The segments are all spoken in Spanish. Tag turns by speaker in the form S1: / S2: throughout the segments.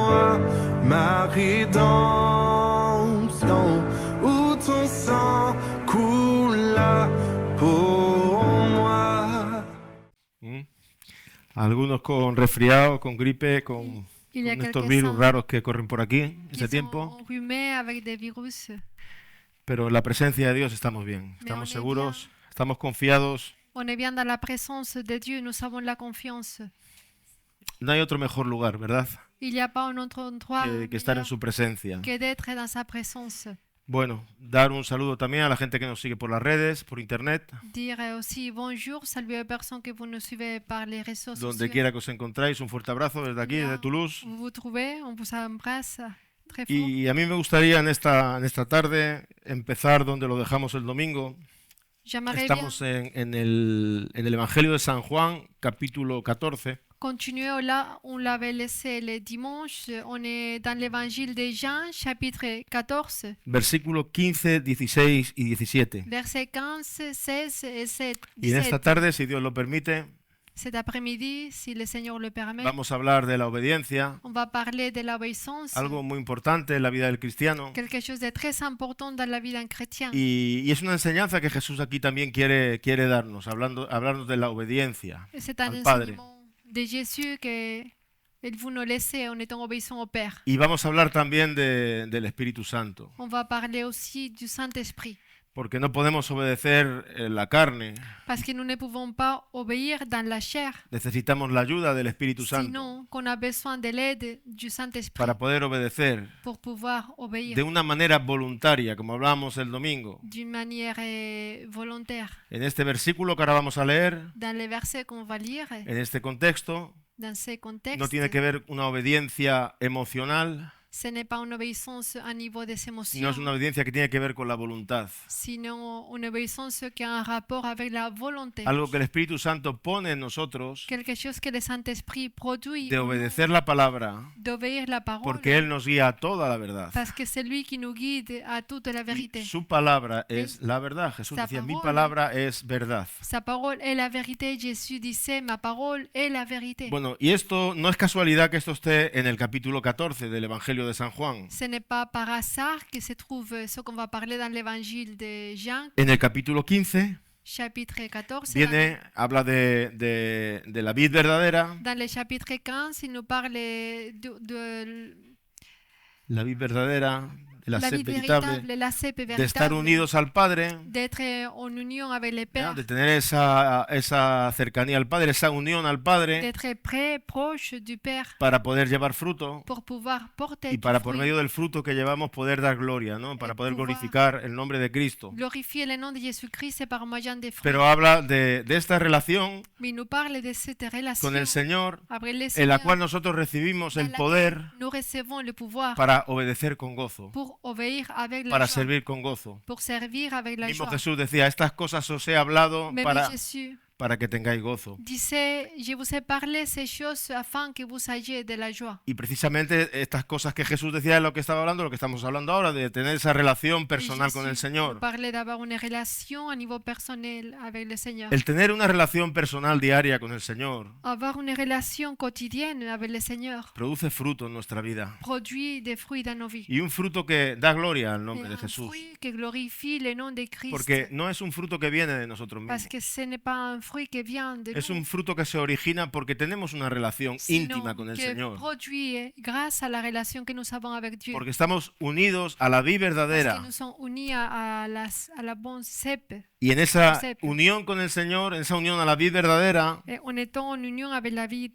S1: moi ma rédemption, où ton sang coula pour moi.
S2: Algunos con resfriado, con gripe, con
S3: Il y a
S2: estos virus
S3: quelques-uns
S2: raros que corren por aquí
S3: qui
S2: ese
S3: sont
S2: tiempo,
S3: enrhumés avec des virus.
S2: pero en la presencia de Dios estamos bien, estamos
S3: on est
S2: seguros, estamos confiados.
S3: On est bien dans la présence de Dieu, nous avons la confiance.
S2: No hay otro mejor lugar, ¿verdad?
S3: Il n'y a pas un autre endroit
S2: Que estar en
S3: meilleur
S2: su presencia.
S3: que d'être dans sa présence.
S2: Bueno, dar un saludo también a la gente que nos sigue por las redes, por internet,
S3: Dire aussi bonjour, saluer aux personnes que vous nous suivez par les réseaux
S2: donde
S3: sociaux.
S2: quiera que os encontráis. Un fuerte abrazo desde aquí,
S3: Là
S2: desde Toulouse.
S3: où vous vous trouvez, on vous embrasse très fort.
S2: Y a mí me gustaría en esta tarde empezar donde lo dejamos el domingo.
S3: J'aimerais bien
S2: Estamos en el Evangelio de San Juan, capítulo 14.
S3: continuer là où on l'avait laissé le dimanche. On est dans l'évangile de Jean, chapitre 14,
S2: Versículos 15, 16 y 17.
S3: versets 15, 16 et 7.
S2: Y en esta tarde, si Dios lo permite,
S3: Cet après-midi, si le Seigneur le permet,
S2: vamos a hablar de la obediencia,
S3: on va parler de l'obéissance,
S2: algo muy importante en la vida del cristiano.
S3: quelque chose de très important dans la vie d'un chrétien.
S2: Y es una enseñanza que Jesús aquí también quiere darnos, hablarnos de la obediencia
S3: C'est un
S2: al Padre.
S3: enseignement de Jésus que il vous nous laisser en étant obéissant au Père.
S2: Y vamos a hablar también del Espíritu Santo,
S3: On va parler aussi du Saint-Esprit,
S2: porque no podemos obedecer en la carne,
S3: parce que nous ne pouvons pas obéir dans la chair,
S2: necesitamos la ayuda del Espíritu Santo
S3: sinon qu'on a besoin de l'aide du Saint-Esprit
S2: para poder obedecer
S3: pour pouvoir obéir
S2: de una manera voluntaria, como hablábamos el domingo.
S3: d'une manière volontaire.
S2: En este versículo que ahora vamos a leer,
S3: Dans les versets qu'on va lire,
S2: en este contexto,
S3: dans ces contextes,
S2: no tiene que ver una obediencia emocional,
S3: ce n'est pas une obéissance à niveau des
S2: sino
S3: émotions,
S2: es una obediencia que tiene que ver con la voluntad.
S3: sinon une obéissance qui a un rapport avec la volonté.
S2: Algo que el Espíritu Santo pone en nosotros
S3: Quelque chose que le Saint-Esprit produit,
S2: de obedecer la palabra,
S3: d'obéir la parole,
S2: porque Él nos guía a toda la verdad.
S3: parce que c'est lui qui nous guide à toute la vérité.
S2: Y su palabra es la verdad. Jesús
S3: Sa
S2: decía, mi
S3: parole.
S2: palabra es verdad.
S3: Sa parole est la vérité. Jésus disait, ma parole est la vérité.
S2: Bueno, y esto no es casualidad que esto esté en el capítulo 14 del Evangelio de San Juan.
S3: Ce n'est pas par hasard que se trouve ce qu'on va parler dans l'évangile de Jean,
S2: En el capítulo 15
S3: chapitre 14.
S2: habla de la vid verdadera,
S3: Dans le chapitre 15, il nous parle de
S2: la vid verdadera, de la
S3: la
S2: sed
S3: vie
S2: veritable,
S3: véritable, la cèpe
S2: de estar
S3: véritable,
S2: unidos al Padre,
S3: d'être en union avec le Père,
S2: de tener esa cercanía al Padre, esa unión al Padre,
S3: d'être près, proche du Père,
S2: para poder llevar fruto
S3: pour pouvoir porter
S2: y
S3: du
S2: para por
S3: fruit,
S2: medio del fruto que llevamos poder dar gloria, ¿no? Para poder
S3: pouvoir
S2: glorificar el nombre de Cristo.
S3: glorifier le nom de Jésus-Christ et par moyen des fruits.
S2: Pero habla de esta relación
S3: Mais il nous parle de cette relation
S2: con el Señor
S3: avec le
S2: en
S3: Seigneur,
S2: la cual nosotros recibimos
S3: dans
S2: el
S3: laquelle
S2: poder
S3: nous recevons le pouvoir
S2: para obedecer con gozo,
S3: pour obéir avec la
S2: para
S3: joie,
S2: servir con gozo.
S3: pour servir avec la
S2: Mismo
S3: joie.
S2: Jesús decía, estas cosas os he hablado
S3: Même
S2: para
S3: Jésus
S2: que tengáis gozo.
S3: disait, je vous ai parlé ces choses afin que vous ayez de la joie.
S2: Y precisamente estas cosas que Jesús decía es lo que estaba hablando, lo que estamos hablando ahora, de tener esa relación personal con el
S3: Jésus
S2: Señor.
S3: nous parlait d'avoir une relation à niveau personnel avec le Seigneur.
S2: El tener una relación personal diaria con el Señor
S3: Avoir une relation quotidienne avec le Seigneur
S2: produce fruto en nuestra vida.
S3: produit des fruits dans nos vies.
S2: Y un fruto que da gloria al
S3: Et
S2: nombre de
S3: un
S2: Jesús.
S3: fruit qui glorifie le nom de Christ.
S2: Porque no es un fruto que viene de nosotros
S3: Parce
S2: mismos.
S3: que ce n'est pas un fruit qui vient de
S2: Es
S3: nous,
S2: un fruto que se origina porque tenemos una relación
S3: sinon
S2: íntima con el
S3: qui
S2: Señor.
S3: produit grâce à la relation que nous avons avec Dieu.
S2: Porque estamos unidos a la vida
S3: Parce que
S2: verdadera.
S3: nous sommes unis à la bonne cèpe.
S2: Y en esa
S3: Concepto.
S2: unión con el Señor, en esa unión a la vida verdadera,
S3: Et en étant en union avec la vie,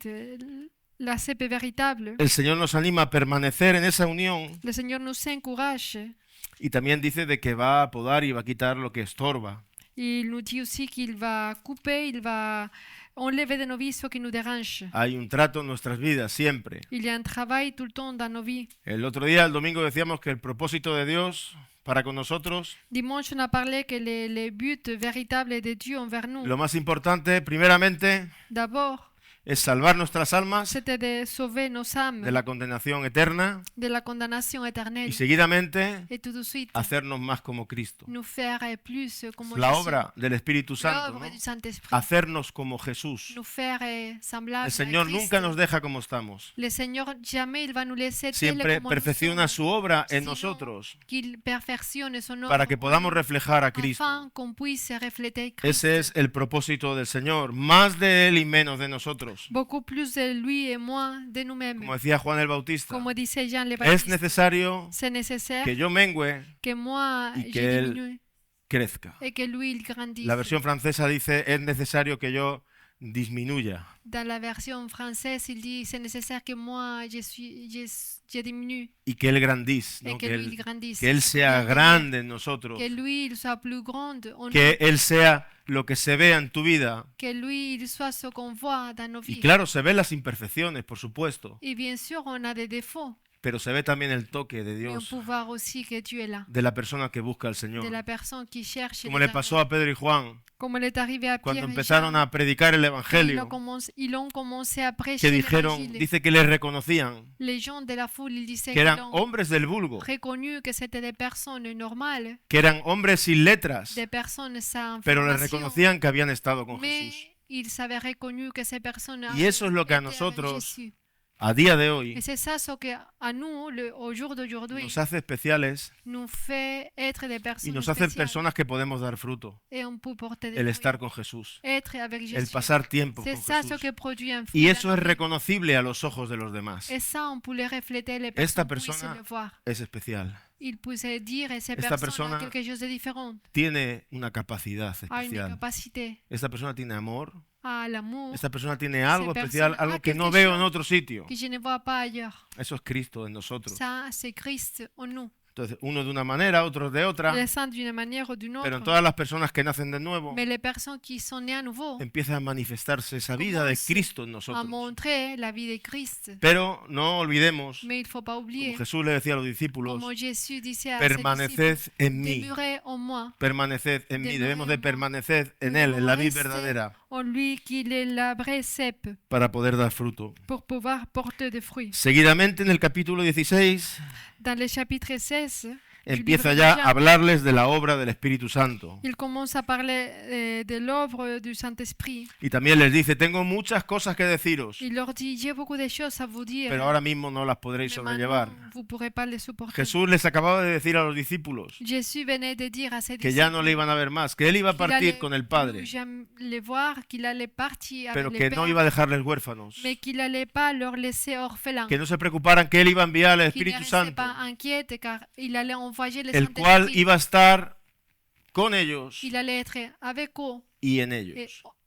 S3: la cèpe véritable,
S2: el Señor nos anima a permanecer en esa unión
S3: le Seigneur nous encourage.
S2: y también dice de que va a podar y va a quitar lo que estorba.
S3: Il nous dit aussi qu'il va couper, il va enlever de nos vies ce qui nous dérange.
S2: Hay un trato en nuestras vidas siempre.
S3: Il y a un travail tout le temps dans nos vies.
S2: El otro día, el domingo, decíamos que el propósito de Dios para con nosotros,
S3: Dimanche, on a parlé que le but véritable de Dieu envers nous,
S2: lo más importante, primeramente,
S3: d'abord,
S2: es salvar nuestras almas
S3: c'était de sauver nos âmes
S2: de la condenación eterna
S3: de la condamnation
S2: y
S3: éternelle.
S2: seguidamente
S3: Et tout de suite,
S2: hacernos más como Cristo.
S3: nous faire plus comme
S2: La
S3: Jésus.
S2: obra del Espíritu Santo,
S3: L'œuvre
S2: ¿no?
S3: du Saint-Esprit.
S2: Hacernos como Jesús.
S3: Nous faire semblable
S2: El
S3: à
S2: Señor
S3: Christ.
S2: nunca nos deja como estamos.
S3: Le Seigneur, jamais il va nous laisser
S2: Siempre
S3: tels comme nous
S2: perfecciona
S3: somos,
S2: su obra en
S3: sino
S2: nosotros
S3: qu'il perfectionne son
S2: para
S3: œuvre
S2: que podamos reflejar a Cristo.
S3: afin qu'on puisse refléter Christ.
S2: Ese es el propósito del Señor, más de Él y menos de nosotros.
S3: Beaucoup plus de lui et moins de nous-mêmes.
S2: Como decía Juan el Bautista,
S3: Comme disait Jean le
S2: es
S3: Baptiste,
S2: necesario
S3: c'est nécessaire
S2: que yo mengue
S3: que moi
S2: y
S3: je
S2: que él
S3: diminue
S2: crezca.
S3: et que lui il grandisse.
S2: La versión francesa dice, es necesario que yo disminuya
S3: Dans la version française, il dit c'est nécessaire que moi je diminue
S2: y que Él grandisse,
S3: et
S2: ¿no?
S3: que lui il grandisse.
S2: Que Él sea grande en nosotros,
S3: Que lui il soit plus grand en nous.
S2: que Él sea lo que se vea en tu vida.
S3: Que lui il soit ce qu'on voit dans nos
S2: Y
S3: vies.
S2: claro, se ven las imperfecciones, por supuesto,
S3: Et bien sûr, on a des défauts,
S2: pero se ve también el toque de
S3: mais on
S2: Dios,
S3: peut voir aussi que Dieu est là,
S2: de la persona que busca al
S3: de
S2: Señor.
S3: la personne qui cherche
S2: Como le pasó a Pedro y Juan
S3: Como le est arrivé à
S2: cuando
S3: Pierre et
S2: empezaron
S3: Jean,
S2: a predicar el
S3: ils
S2: Evangelio,
S3: ont commencé à
S2: que
S3: prêcher
S2: dijeron,
S3: l'évangile.
S2: dice que les reconocían,
S3: Les gens de la foule, ils disaient
S2: que eran
S3: qu'ils ont
S2: hombres del vulgo,
S3: reconnu que c'était des personnes normales,
S2: que eran hombres sin letras,
S3: des personnes sans
S2: pero les
S3: formation,
S2: reconocían que habían estado con
S3: mais
S2: Jesús.
S3: ils avaient reconnu que ces personnes
S2: Y eso es lo que a
S3: étaient avec
S2: nosotros,
S3: Jésus.
S2: a día de hoy,
S3: Et c'est ça ce que à nous, au jour d'aujourd'hui,
S2: nos hace especiales
S3: nous fait être des
S2: y
S3: personnes
S2: nos hace
S3: spéciales.
S2: personas que podemos dar fruto.
S3: Et on peut porter des
S2: El
S3: fruits.
S2: estar con Jesús,
S3: Être avec
S2: el
S3: Jésus.
S2: pasar tiempo
S3: C'est
S2: con
S3: ça ce
S2: Jesús.
S3: que produit un fruit.
S2: Y
S3: dans
S2: eso
S3: nos
S2: es
S3: vies.
S2: reconocible a los ojos de los demás.
S3: Et ça, on peut le refléter, les
S2: Esta
S3: personnes puissent
S2: persona
S3: le voir.
S2: es especial.
S3: Ils pouvaient dire, et ces
S2: Esta
S3: personnes ont
S2: persona
S3: quelque chose de différent,
S2: Tiene una capacidad
S3: a une
S2: especial.
S3: capacité,
S2: Esta persona tiene amor.
S3: à l'amour,
S2: Esta persona tiene algo
S3: persona
S2: especial,
S3: a
S2: algo que no
S3: quelque
S2: veo en
S3: chose
S2: otro sitio.
S3: que je ne vois pas ailleurs.
S2: Eso es Cristo en nosotros.
S3: Ça, c'est Christ en nous.
S2: Entonces, uno de una manera, otro de otra.
S3: Les saints d'une manière ou d'une
S2: Pero en
S3: autre.
S2: todas las personas que nacen de nuevo,
S3: Mais les personnes qui sont nées à nouveau,
S2: empieza a manifestarse esa vida de Cristo en
S3: à
S2: nosotros.
S3: montrer la vie de Christ.
S2: Pero no olvidemos,
S3: Mais il ne faut pas oublier,
S2: como Jesús le decía a los discípulos,
S3: comme Jésus disait à ses disciples,
S2: permaneced en mí,
S3: demeurez en moi,
S2: permaneced en mí. Debemos de
S3: Demeurez en moi.
S2: permanecer en Él, en la vida
S3: Restez
S2: verdadera,
S3: en lui qu'il est la vraie cèpe
S2: para poder dar fruto.
S3: pour pouvoir porter des fruits.
S2: Seguidamente, en el capítulo 16,
S3: Dans le chapitre 16, du
S2: empieza
S3: livre
S2: ya
S3: de
S2: a
S3: Jean,
S2: hablarles de la obra del Espíritu Santo.
S3: il commence à parler de l'œuvre du Saint-Esprit.
S2: Y también les dice, tengo muchas cosas que deciros,
S3: Il leur dit, j'ai beaucoup de choses à vous dire,
S2: pero ahora mismo no las podréis
S3: mais
S2: sobrellevar.
S3: maintenant, vous ne pourrez pas les supporter.
S2: Jesús les acababa de decir a los discípulos
S3: Jésus venait de dire à ses
S2: que ya
S3: disciples
S2: no le iban a ver más, que Él iba a
S3: qu'il
S2: partir
S3: allait
S2: con el Padre,
S3: plus jamais les voir, qu'il allait partir
S2: pero
S3: avec
S2: que
S3: le
S2: no
S3: Père,
S2: iba a dejarles huérfanos,
S3: mais qu'il n'allait pas leur laisser orphelins,
S2: que no se preocuparan que Él iba a enviar al
S3: qu'il ne
S2: Espíritu
S3: restaient
S2: Santo,
S3: pas inquiètes car il allait envoyer le
S2: el cual
S3: Saint-Esprit.
S2: iba a estar con ellos
S3: Il allait être avec eux
S2: y en
S3: et,
S2: ellos.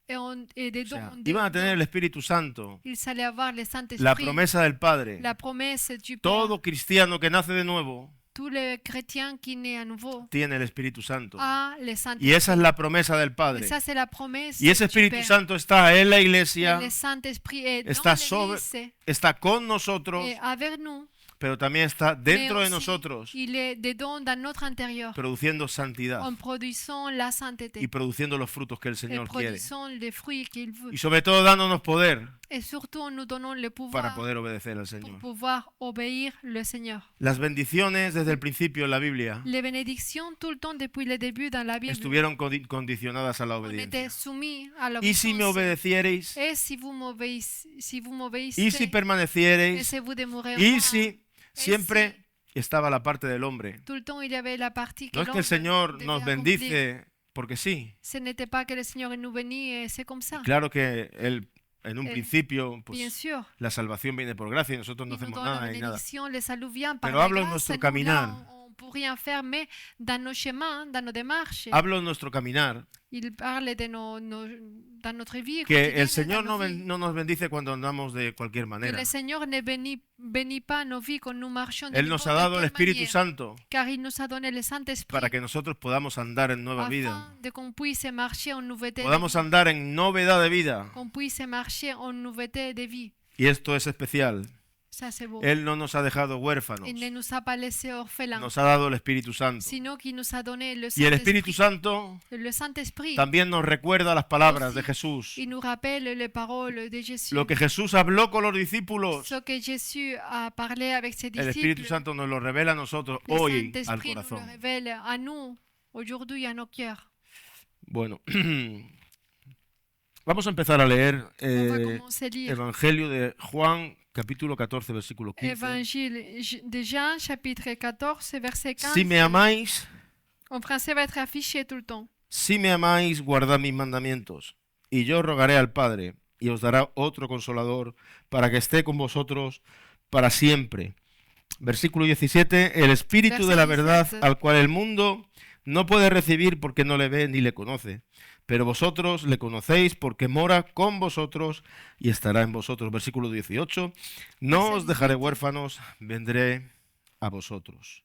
S3: et
S2: O
S3: dedans,
S2: sea, iban a tener el Espíritu Santo,
S3: ils allaient avoir le
S2: la
S3: Saint-Esprit,
S2: promesa del Padre.
S3: la promesse du Père.
S2: Todo cristiano que nace de nuevo
S3: Tous les chrétiens qui naissent à nouveau
S2: tiene el Espíritu Santo.
S3: a le
S2: Y
S3: Saint-Esprit.
S2: esa es la promesa del
S3: Et
S2: Padre.
S3: ça, c'est la promesse
S2: Y ese
S3: du
S2: Espíritu
S3: Père.
S2: Santo está en la
S3: Et
S2: iglesia,
S3: le Saint-Esprit est
S2: está
S3: dans
S2: sobre,
S3: l'Église
S2: está con nosotros,
S3: et avec nous.
S2: pero también está
S3: Mais
S2: dentro de
S3: aussi,
S2: nosotros,
S3: il est dedans dans notre intérieur,
S2: produciendo santidad
S3: en produisant la sainteté
S2: y produciendo los frutos que el
S3: et
S2: Señor quiere.
S3: produisant les fruits qu'il veut.
S2: Y sobre todo dándonos poder
S3: Et surtout, en nous donnons le
S2: para
S3: pouvoir
S2: poder obedecer al
S3: pour
S2: Señor.
S3: pouvoir obéir le Seigneur.
S2: Las bendiciones desde el principio en la Biblia
S3: Les bénédictions, tout le temps depuis le début dans la Bible,
S2: estuvieron condicionadas a la
S3: on était
S2: obediencia.
S3: soumis à
S2: Y si me
S3: l'obéissance.
S2: obedecierais,
S3: Et si vous m'obéissez,
S2: y si
S3: et
S2: permanecierais,
S3: si vous demeurez en
S2: y
S3: moi,
S2: si siempre estaba la parte del hombre.
S3: tout le temps il y avait la partie que
S2: No es que
S3: l'homme
S2: el Señor
S3: devait
S2: nos
S3: accomplir.
S2: bendice porque sí.
S3: Ce n'était pas que le Seigneur nous bénit et c'est comme ça.
S2: Claro que Él, en un principio,
S3: Bien
S2: pues
S3: sûr.
S2: la salvación viene por gracia y nosotros no
S3: Il nous
S2: hacemos
S3: donne la
S2: nada ni nada.
S3: bénédiction, le salut vient par
S2: Pero
S3: la
S2: hablo en
S3: grâce.
S2: nuestro
S3: Nous,
S2: caminar.
S3: là, on ne peut rien faire, mais dans nos chemins, dans nos démarches,
S2: Hablo en nuestro caminar
S3: il parle de dans notre vie
S2: que
S3: quotidienne,
S2: el Señor
S3: dans
S2: no,
S3: nos vies.
S2: no nos bendice cuando andamos de cualquier
S3: Que
S2: manera.
S3: le Seigneur ne bénit pas nos vies quand nous marchons de
S2: Él nos ha
S3: n'importe
S2: dado el
S3: quelle
S2: Espíritu
S3: manière,
S2: Santo
S3: car il nous a donné le Saint-Esprit
S2: para que nosotros podamos andar en nueva vida,
S3: afin de qu'on puisse marcher en nouveauté de
S2: podamos
S3: vie,
S2: andar en novedad de vida.
S3: qu'on puisse marcher en nouveauté de vie.
S2: Y esto es especial.
S3: Ça, c'est beau.
S2: Él no nos ha dejado huérfanos,
S3: Il ne nous a pas laissés orphelins,
S2: nos ha dado el Espíritu Santo.
S3: sino qu'il nous a donné le
S2: Y el Espíritu
S3: Saint-Esprit.
S2: Santo
S3: Le Saint-Esprit,
S2: también nos recuerda las palabras de
S3: Aussi,
S2: Jesús.
S3: il nous rappelle les paroles de Jésus.
S2: Lo que Jesús habló con los discípulos,
S3: Ce que Jésus a parlé avec ses
S2: el Espíritu
S3: disciples,
S2: Santo nos lo revela a nosotros
S3: le
S2: hoy al
S3: Saint-Esprit nous le
S2: corazón.
S3: révèle à nous, aujourd'hui, à nos cœurs.
S2: Bueno, vamos a empezar a leer
S3: On va commencer à lire
S2: Evangelio de Juan, capítulo 14, versículo 15.
S3: Évangile de Jean, chapitre 14, verset 15.
S2: Si me amáis,
S3: En français, va être affiché tout le temps.
S2: si me amáis, guardad mis mandamientos. Y yo rogaré al Padre, y os dará otro consolador, para que esté con vosotros para siempre. Versículo 17, el Espíritu de la verdad, al cual el mundo no puede recibir porque no le ve ni le conoce. Pero vosotros le conocéis porque mora con vosotros y estará en vosotros. Versículo 18, no os dejaré huérfanos, vendré a vosotros.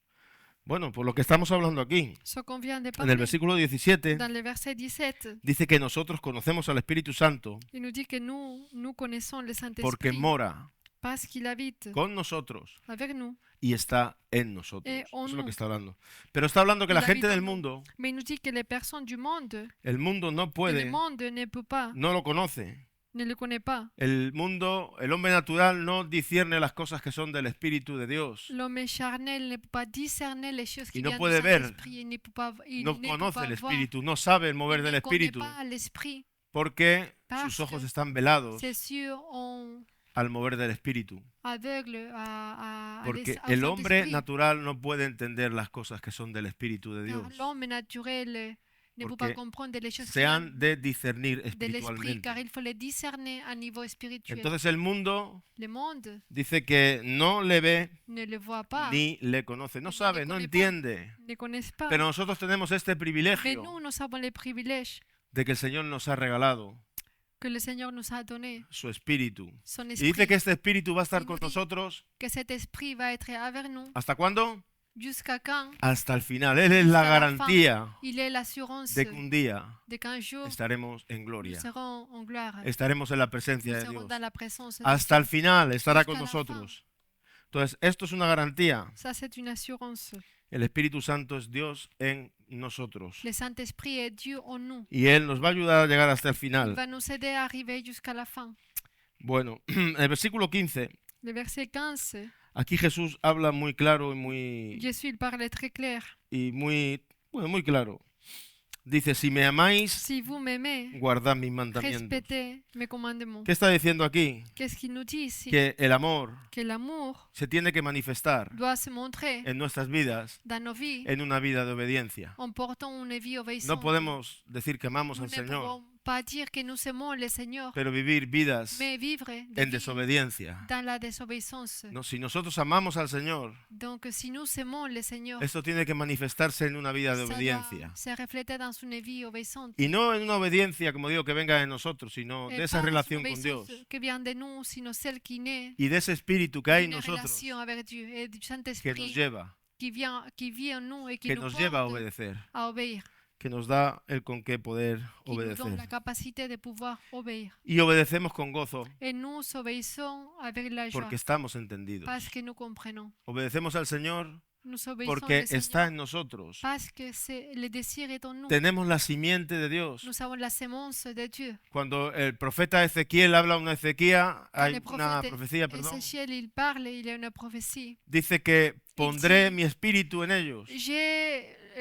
S2: Bueno, por lo que estamos hablando aquí,
S3: Ce qu'on vient de
S2: en el
S3: parler,
S2: versículo 17,
S3: dans le verset 17,
S2: dice que nosotros conocemos al Espíritu Santo
S3: il nous dit que nous connaissons le
S2: porque
S3: Saint-Esprit
S2: mora
S3: parce qu'il habite
S2: con nosotros
S3: avec nous.
S2: y está en nosotros.
S3: en
S2: Eso es lo
S3: nous.
S2: que está hablando. Pero está hablando que
S3: Il
S2: la
S3: habite
S2: gente
S3: en
S2: del
S3: nous.
S2: mundo,
S3: Mais il nous dit que les personnes du monde,
S2: el mundo no
S3: le
S2: puede,
S3: monde ne peut pas,
S2: no lo conoce.
S3: ne le connaît pas.
S2: El mundo, el hombre natural no discierne las cosas que son del Espíritu de Dios.
S3: L'homme charnel ne peut pas discerner les choses qui
S2: no
S3: viennent
S2: puede
S3: du
S2: ver.
S3: Saint-Esprit. Il ne peut pas, il
S2: No
S3: ne peut
S2: conoce
S3: pas
S2: el
S3: voir.
S2: Espíritu, no sabe el mover
S3: Il
S2: del
S3: ne connaît
S2: Espíritu,
S3: pas l'Esprit.
S2: porque
S3: Parce
S2: sus ojos
S3: que
S2: están velados
S3: C'est sûr, on
S2: al mover del Espíritu.
S3: aveugle à
S2: Porque
S3: au
S2: el hombre
S3: Saint-Esprit.
S2: natural no puede entender las cosas que son del Espíritu de
S3: Car
S2: Dios.
S3: l'homme naturel ne peut
S2: Porque
S3: pas comprendre les choses
S2: Se han de discernir
S3: de l'esprit,
S2: espiritualmente.
S3: car il faut les discerner à niveau spirituel.
S2: Entonces el mundo
S3: Le monde
S2: dice que no le ve
S3: ne le voit pas,
S2: ni le conoce, no
S3: Ni le
S2: sabe, no
S3: conoce pas.
S2: entiende.
S3: ne connaissent pas.
S2: Pero nosotros tenemos este
S3: Mais
S2: privilegio
S3: nous avons le privilège
S2: de que el Señor nos ha regalado
S3: que le Seigneur nous a donné,
S2: su Espíritu.
S3: son
S2: Y
S3: esprit,
S2: dice que este Espíritu va a estar
S3: Y
S2: con
S3: nous dit-
S2: nosotros
S3: que cet esprit va être avec nous.
S2: ¿hasta cuándo?
S3: Jusqu'à quand?
S2: Hasta el final. Él es la
S3: Hasta la
S2: garantía
S3: Il est l'assurance
S2: de que un día
S3: de qu'un jour,
S2: estaremos en
S3: nous
S2: gloria.
S3: serons en gloire.
S2: Estaremos en la
S3: Nous
S2: presencia de
S3: serons
S2: Dios.
S3: dans la présence de
S2: Hasta el
S3: Dieu.
S2: final estará
S3: Hasta
S2: con
S3: la
S2: nosotros. Entonces, esto es una garantía.
S3: Ça, c'est une assurance.
S2: El Espíritu Santo es Dios en nosotros.
S3: Le Saint-Esprit est Dieu en nous.
S2: Y Él nos va a ayudar a llegar hasta el
S3: Il
S2: final.
S3: va nous aider à arriver jusqu'à la fin.
S2: Bueno, en el versículo 15,
S3: Le verset 15,
S2: aquí Jesús habla muy claro
S3: Jésus il parle très clair.
S2: muy claro. Dice, si me amáis,
S3: Si vous m'aimez,
S2: guardad mis mandamientos.
S3: respectez mes commandements.
S2: ¿Qué está diciendo aquí?
S3: Qu'est-ce qu'il nous dit ici?
S2: Que el amor
S3: Que l'amour
S2: se tiene que manifestar
S3: doit se montrer
S2: en nuestras vidas
S3: dans nos vies
S2: en una vida de obediencia.
S3: en portant une vie obéissante.
S2: No podemos decir que amamos
S3: Nous
S2: al
S3: ne
S2: Señor,
S3: pouvons pas dire que nous aimons le Seigneur,
S2: pero vivir vidas
S3: mais vivre des
S2: en
S3: vies
S2: desobediencia.
S3: dans la désobéissance.
S2: No, si nosotros amamos al Señor,
S3: Donc, si nous aimons le Seigneur,
S2: esto tiene que manifestarse en una vida de
S3: ça doit
S2: obediencia.
S3: se refléter dans une vie obéissante.
S2: Y no en una obediencia, como digo, que venga de nosotros, sino
S3: Et
S2: de esa
S3: pas une
S2: relación con
S3: obéissance
S2: Dios
S3: que vient de nous, sino celle qui naît
S2: y de ese espíritu que hay en
S3: d'une
S2: nosotros
S3: relation avec Dieu et du
S2: que nos
S3: Saint-Esprit
S2: lleva,
S3: qui vit en nous et qui
S2: que
S3: nous
S2: nos lleva a
S3: porte
S2: obedecer,
S3: à obéir,
S2: que nos da el con qué poder
S3: qui nous donne
S2: obedecer.
S3: la capacité de pouvoir obéir.
S2: Y obedecemos con gozo
S3: Et nous obéissons avec la joie
S2: porque estamos entendidos.
S3: parce que nous comprenons.
S2: Obedecemos al Señor
S3: Nous obéissons
S2: porque
S3: au
S2: está
S3: Seigneur
S2: en nosotros.
S3: parce que le désir est en nous.
S2: Tenemos la simiente de Dios.
S3: Nous avons la sémence de Dieu.
S2: Cuando el profeta Ezequiel habla una Ezequiel, hay
S3: Le
S2: una
S3: prophète
S2: profecía, perdón,
S3: Ézéchiel, il parle, il y a une prophétie.
S2: dice que pondré
S3: dit-
S2: mi espíritu en ellos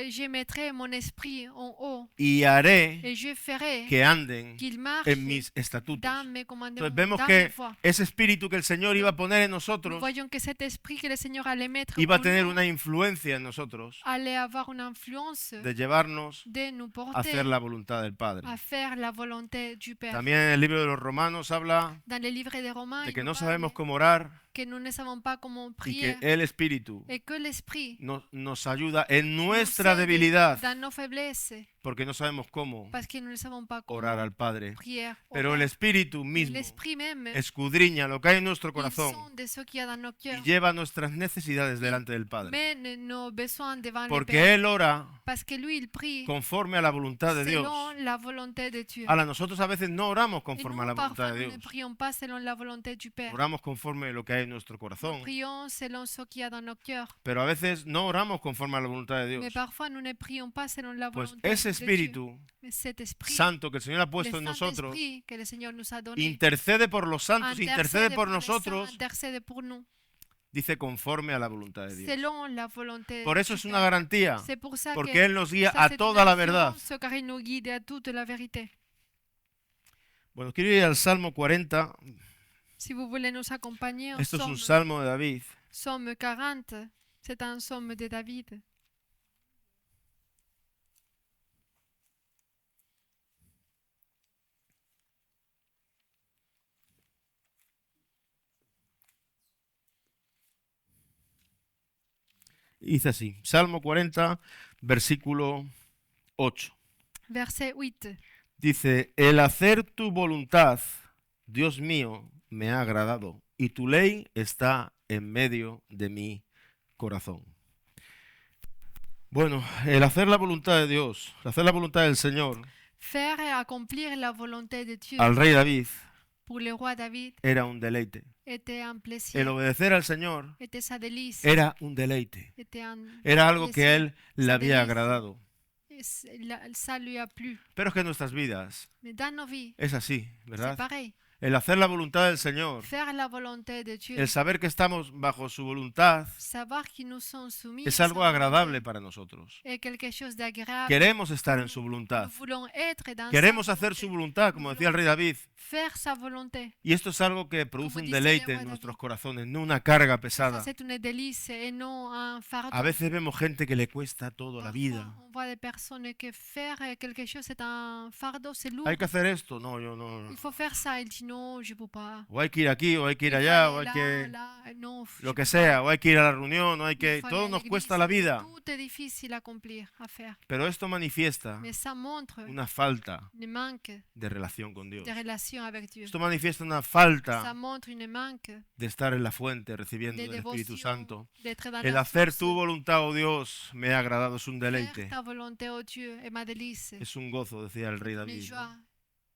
S3: Je mettrai mon esprit en haut
S2: y haré
S3: et je ferai
S2: que anden
S3: qu'il marche
S2: en mis estatutos.
S3: dans mes commandements,
S2: Entonces vemos
S3: dans
S2: que
S3: mes voies.
S2: ese espíritu que el Señor iba a poner en
S3: Nous
S2: nosotros
S3: voyons que cet esprit que le Seigneur allait mettre
S2: iba a
S3: en
S2: tener
S3: nous
S2: una influencia en nosotros
S3: allait avoir une influence
S2: de llevarnos
S3: de nous
S2: a
S3: porter
S2: hacer la voluntad del Padre.
S3: à faire la volonté du Père.
S2: También en el libro de los Romanos habla
S3: Dans les livres des Romains,
S2: de
S3: il
S2: que
S3: nous
S2: no
S3: parle
S2: sabemos cómo orar
S3: que nous ne savons pas comment
S2: y
S3: prier
S2: que el Espíritu
S3: et que l'esprit
S2: nos ayuda en
S3: nous
S2: nuestra
S3: aide
S2: debilidad,
S3: dans nos faiblesses,
S2: porque no sabemos cómo
S3: parce que nous ne savons pas comment
S2: orar al Padre.
S3: prier.
S2: Pero el Espíritu mismo
S3: L'Esprit même,
S2: escudriña lo que hay en nuestro
S3: il
S2: corazón
S3: sent de ce qu'il y a dans nos
S2: y
S3: cœurs,
S2: lleva nuestras necesidades delante del Padre.
S3: mène nos besoins devant le Père.
S2: Porque Él ora
S3: Parce que lui, il prie
S2: conforme a la voluntad de Dios.
S3: selon la volonté de Dieu.
S2: Ahora, nosotros a veces no oramos
S3: Et
S2: conforme a
S3: nous,
S2: la voluntad
S3: parfois,
S2: de
S3: nous ne
S2: Dios.
S3: prions pas selon la volonté du Père.
S2: Oramos conforme a lo que hay en nuestro
S3: Nous
S2: corazón.
S3: prions selon ce qu'il y a dans nos cœurs.
S2: Pero a veces no oramos conforme a la voluntad de
S3: Mais
S2: Dios.
S3: parfois, nous ne prions pas selon la
S2: Pues
S3: volonté
S2: ese
S3: de Dieu.
S2: Espíritu
S3: Mais cet esprit,
S2: Santo que el Señor ha
S3: le
S2: puesto en nosotros
S3: Saint-Esprit que le Seigneur nous a donné,
S2: intercede por los santos, intercede por
S3: les saints,
S2: nosotros,
S3: intercède pour nous,
S2: dice conforme a la voluntad de Dios.
S3: selon la volonté
S2: Por eso
S3: du
S2: es una
S3: Père.
S2: garantía,
S3: C'est pour ça
S2: porque
S3: que
S2: Él nos guía
S3: ça,
S2: a
S3: c'est
S2: toda
S3: une
S2: la verdad.
S3: assurance, car il nous guide à toute la vérité.
S2: Bueno, quiero ir al Salmo 40.
S3: Si vous voulez nous accompagner au
S2: Esto es un
S3: psaume,
S2: salmo de David.
S3: psaume 40, c'est un psaume de David.
S2: Dice así, Salmo 40, versículo 8.
S3: Verset 8.
S2: Dice, el hacer tu voluntad, Dios mío, me ha agradado, y tu ley está en medio de mi corazón. Bueno, el hacer la voluntad de Dios, el hacer la voluntad del Señor,
S3: Faire et accomplir la volonté de Dieu
S2: al rey David
S3: pour le roi David
S2: era un deleite.
S3: était un plaisir,
S2: El obedecer al Señor
S3: était sa délice,
S2: era un deleite.
S3: était un
S2: Era algo que a
S3: plaisir.
S2: Él le
S3: Sa
S2: había
S3: délice.
S2: agradado.
S3: Ça lui a plu.
S2: Pero es que en nuestras vidas
S3: Mais dans nos vies,
S2: es así,
S3: c'est
S2: ¿verdad?
S3: pareil.
S2: El hacer la voluntad del Señor,
S3: Faire la volonté de Dieu,
S2: el saber que estamos bajo su voluntad,
S3: savoir qu'ils nous sont soumis
S2: es
S3: à sa
S2: algo
S3: volonté
S2: agradable para nosotros.
S3: est quelque chose d'agréable.
S2: Queremos estar en su voluntad.
S3: Nous voulons être dans
S2: Queremos
S3: sa
S2: hacer
S3: volonté,
S2: su voluntad, como decía el rey David.
S3: faire sa volonté.
S2: Y esto es algo que produce
S3: Como
S2: un
S3: dice
S2: deleite
S3: el
S2: en
S3: rey
S2: nuestros
S3: David.
S2: corazones, no una carga
S3: Ça,
S2: pesada.
S3: c'est une délice et non un fardeau.
S2: A veces vemos gente que le cuesta todo la
S3: Parfois,
S2: vida.
S3: on voit des personnes que faire quelque chose c'est un fardeau, c'est lourd.
S2: Hay que hacer esto, no, yo no.
S3: Il faut faire ça. Il dit non, je peux pas.
S2: O hay que ir aquí, o hay que ir
S3: Il faut
S2: allá, o
S3: aller
S2: hay
S3: là,
S2: que
S3: là, non,
S2: lo
S3: je
S2: que
S3: peux
S2: sea,
S3: pas.
S2: o hay que ir a la reunión, o hay
S3: Il
S2: que
S3: faut aller
S2: todo
S3: à
S2: nos
S3: l'église.
S2: cuesta la vida.
S3: Tout est difficile à accomplir, à faire.
S2: Pero esto manifiesta
S3: Mais ça montre
S2: una falta
S3: une manque
S2: de relación con Dios.
S3: de relation avec Dieu.
S2: Esto manifiesta una
S3: Ça
S2: falta
S3: montre une manque
S2: de estar en la fuente recibiendo
S3: de
S2: del Espíritu
S3: dévotion,
S2: Santo.
S3: d'être dans
S2: El
S3: la
S2: hacer
S3: source.
S2: tu voluntad, oh Dios, me ha agradado, es un
S3: Faire
S2: deleite,
S3: ta volonté, oh Dieu, est ma délice.
S2: es un gozo, decía el rey
S3: Une
S2: David.
S3: joie.
S2: ¿no?